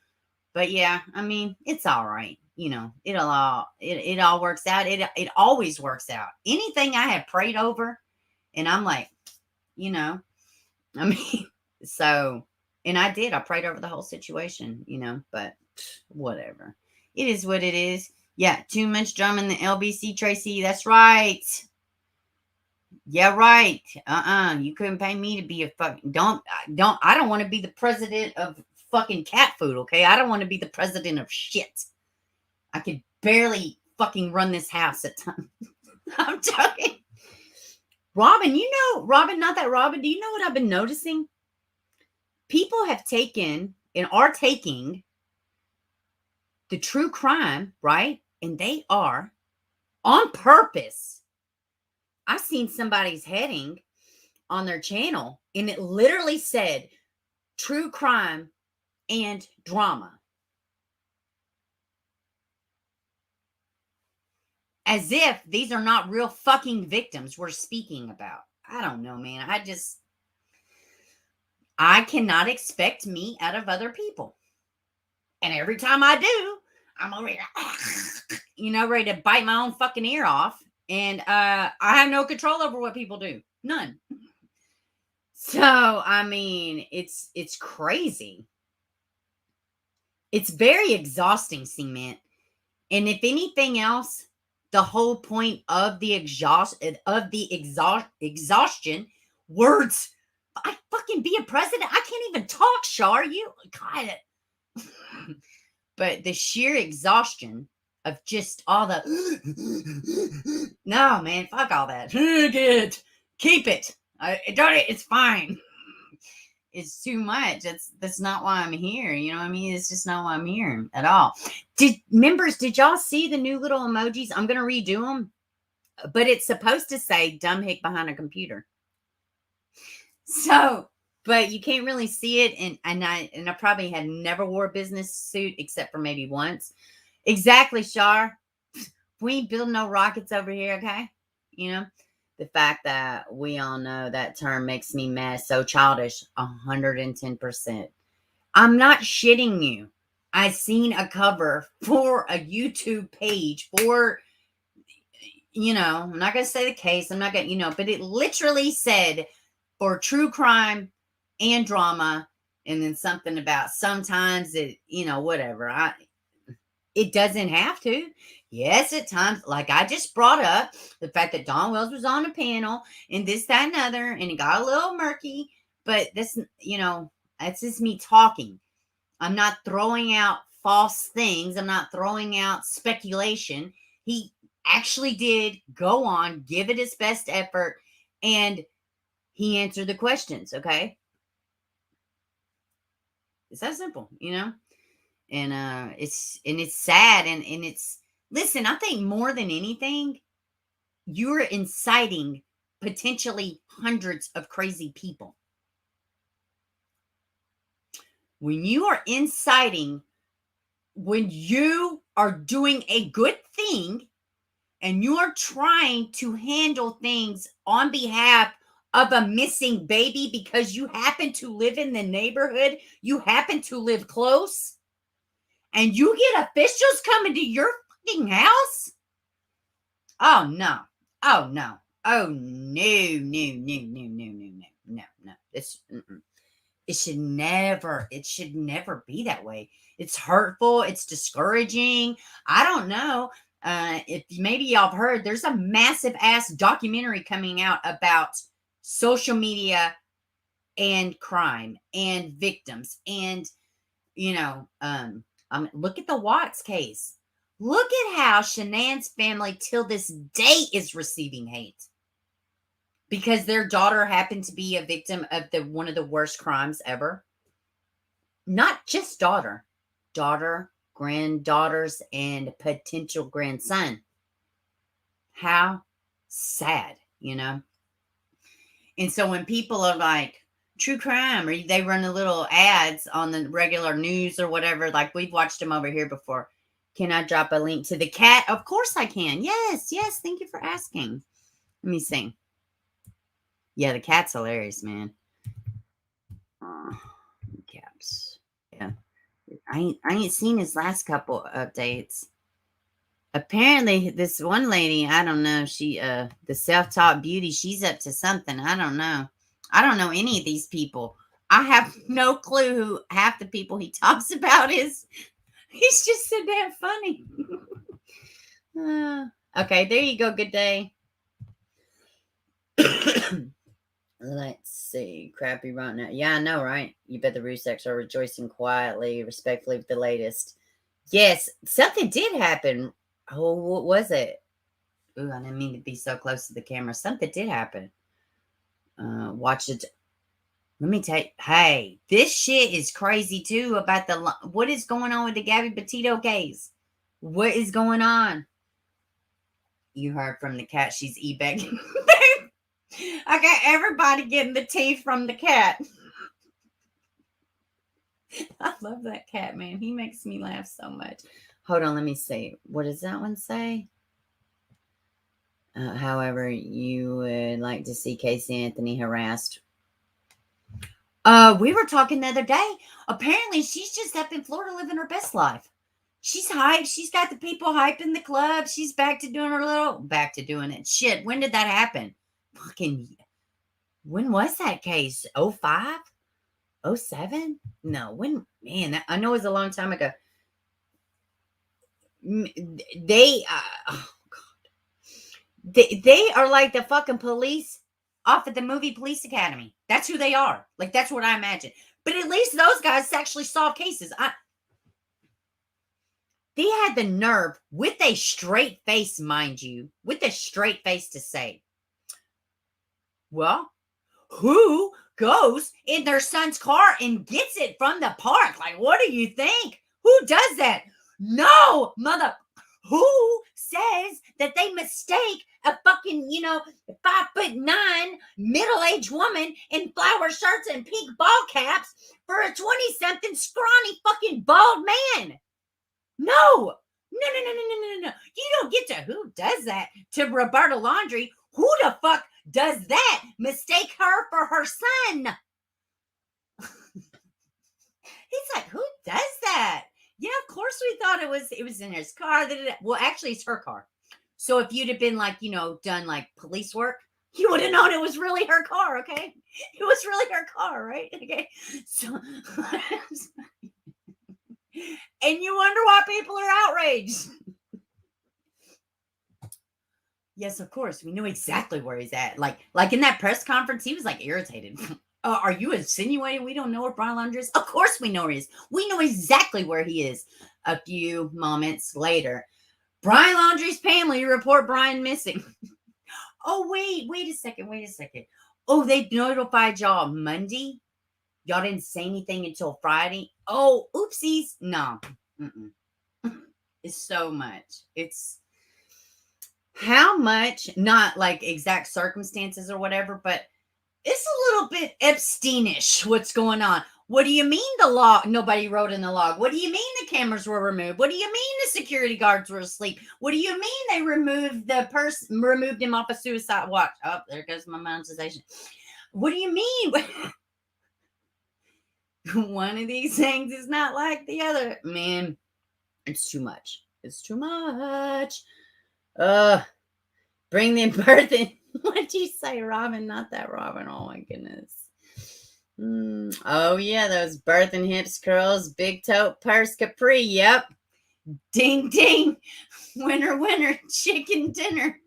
but yeah, I mean, it's all right. it all works out. It always works out. Anything I have prayed over, and I'm like, I mean, so, and I prayed over the whole situation, but whatever. It is what it is. Yeah, too much drama in the LBC, Tracy. That's right. Yeah, right. You couldn't pay me to be a fucking I don't want to be the president of fucking cat food, okay? I don't want to be the president of shit. I could barely fucking run this house at times. I'm joking. Robin, not that Robin, do you know what I've been noticing? People have taken and are taking the true crime, right? And they are on purpose. I've seen somebody's heading on their channel and it literally said true crime and drama. As if these are not real fucking victims we're speaking about. I don't know, man. I cannot expect me out of other people. And every time I do, I'm ready to bite my own fucking ear off. And I have no control over what people do. None. So, I mean, it's crazy. It's very exhausting, Cement. And if anything else, the whole point of the exhaustion words. I fucking be a president. I can't even talk, Shar. You got it. But the sheer exhaustion of just all the no, man, fuck all that. Keep it. It's fine. It's too much. That's not why I'm here. You know what I mean? It's just not why I'm here at all. Did y'all see the new little emojis? I'm gonna redo them, but it's supposed to say "dumb hick behind a computer." So, but you can't really see it, and I probably had never wore a business suit except for maybe once. Exactly, Shar. We ain't building no rockets over here, okay? The fact that we all know that term makes me mad, so childish, 110%. I'm not shitting you. I seen a cover for a YouTube page for, I'm not going to say the case. I'm not going to, but it literally said for true crime and drama, and then something about sometimes it, whatever. It doesn't have to. Yes, at times, like I just brought up the fact that Don Wells was on a panel and this, that, and other, and it got a little murky, but this, that's just me talking. I'm not throwing out false things. I'm not throwing out speculation. He actually did go on, give it his best effort, and he answered the questions, okay? It's that simple, And it's sad, and it's, listen, I think more than anything, you're inciting potentially hundreds of crazy people. When you are inciting, when you are doing a good thing and you are trying to handle things on behalf of a missing baby because you happen to live in the neighborhood, you happen to live close, and you get officials coming to your fucking house? Oh, no. Oh, no. Oh, no. It should never be that way. It's hurtful. It's discouraging. I don't know. If maybe y'all have heard, there's a massive ass documentary coming out about social media and crime and victims. And, look at the Watts case. Look at how Shanann's family till this day is receiving hate because their daughter happened to be a victim of one of the worst crimes ever. Not just daughter, granddaughters, and potential grandson. How sad, And so when people are like, true crime, or they run the little ads on the regular news or whatever, like we've watched them over here before. Can I drop a link to the cat? Of course I can. Yes. Thank you for asking. Let me see. Yeah, the cat's hilarious, man. Caps. Yeah. I ain't seen his last couple updates. apparently this one lady, I don't know, she the self-taught beauty, she's up to something. I don't know any of these people. I have no clue who half the people he talks about is. He's just so damn funny. Okay, there you go. Good day. Let's see. Crappy right now. Yeah, I know, right? You bet the Ruseks are rejoicing quietly, respectfully with the latest. Yes, something did happen. Oh, what was it? Ooh, I didn't mean to be so close to the camera. Something did happen. Watch it. Let me tell you. Hey, this shit is crazy too about what is going on with the Gabby Petito case. What is going on? You heard from the cat. She's eBay. I got everybody getting the teeth from the cat. I love that cat, man. He makes me laugh so much. Hold on, let me see. What does that one say? However, you would like to see Casey Anthony harassed. We were talking the other day. Apparently, she's just up in Florida living her best life. She's hyped. She's got the people hyping the club. She's back to doing it. Shit, when did that happen? When was that case? 05? 07? No, when, man, I know it was a long time ago. They are like the fucking police off at the movie Police Academy. That's who they are. Like, that's what I imagine. But at least those guys actually solve cases. They had the nerve, with a straight face, mind you, with a straight face to say, well, who goes in their son's car and gets it from the park? Like, what do you think? Who does that? No, mother. Who says that they mistake a fucking, 5'9" middle-aged woman in flower shirts and pink ball caps for a 20-something scrawny fucking bald man? No. No. You don't get to who does that to Roberta Laundrie. Who the fuck does that? Mistake her for her son. He's like, who does that? Yeah, of course we thought it was in his car. Well, actually, it's her car. So if you'd have been like, done like police work, you would have known it was really her car, okay? It was really her car, right? Okay. So and you wonder why people are outraged. Yes, of course. We know exactly where he's at. Like in that press conference, he was like irritated. Are you insinuating we don't know where Brian Laundrie is? Of course we know where he is. We know exactly where he is. A few moments later, Brian Laundrie's family report Brian missing. Oh, wait a second. Oh, they notified y'all Monday? Y'all didn't say anything until Friday? Oh, oopsies. No. It's so much. It's how much, not like exact circumstances or whatever, but it's a little bit Epsteinish what's going on. What do you mean the log? Nobody wrote in the log. What do you mean the cameras were removed? What do you mean the security guards were asleep? What do you mean they removed him off a suicide watch? Oh, there goes my monetization. What do you mean? One of these things is not like the other. Man, it's too much. It's too much. Bring the birth in. What'd you say, Robin? Not that Robin. Oh my goodness. Oh yeah, those birthing hips, curls, big tote purse, capri. Yep. Ding ding. Winner, chicken dinner.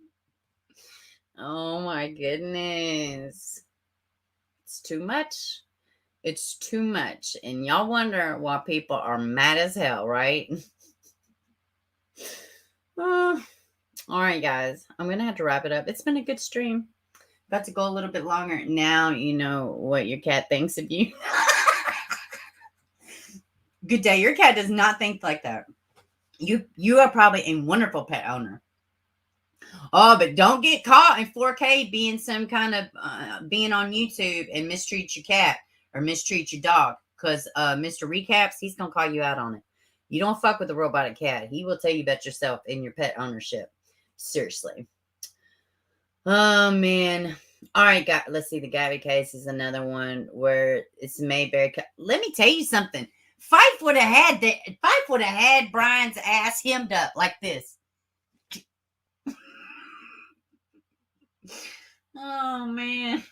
Oh my goodness. It's too much. It's too much. And y'all wonder why people are mad as hell, right? All right, guys. I'm going to have to wrap it up. It's been a good stream. About to go a little bit longer. Now you know what your cat thinks of you. Good day. Your cat does not think like that. You are probably a wonderful pet owner. Oh, but don't get caught in 4K being some kind of being on YouTube and mistreat your cat or mistreat your dog, because Mr. Recaps, he's gonna call you out on it. You don't fuck with a robotic cat. He will tell you about yourself and your pet ownership. Seriously. Oh man. All right, guys. Let's see. The Gabby case is another one where it's Mayberry. Let me tell you something. Fife would have had Brian's ass hemmed up like this. Oh man.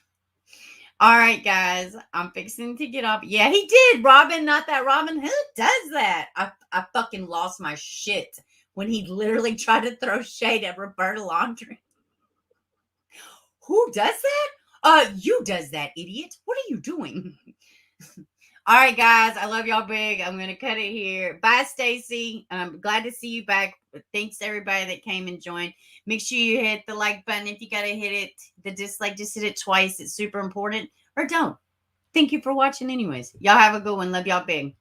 All right, guys. I'm fixing to get off. Yeah, he did. Robin, not that Robin. Who does that? I fucking lost my shit when he literally tried to throw shade at Roberta Laundrie. Who does that? You does that, idiot. What are you doing? All right, guys. I love y'all big. I'm gonna cut it here. Bye, Stacy. I'm glad to see you back. Thanks to everybody that came and joined. Make sure you hit the like button if you gotta hit it. The dislike, just hit it twice. It's super important. Or don't. Thank you for watching, anyways. Y'all have a good one. Love y'all big.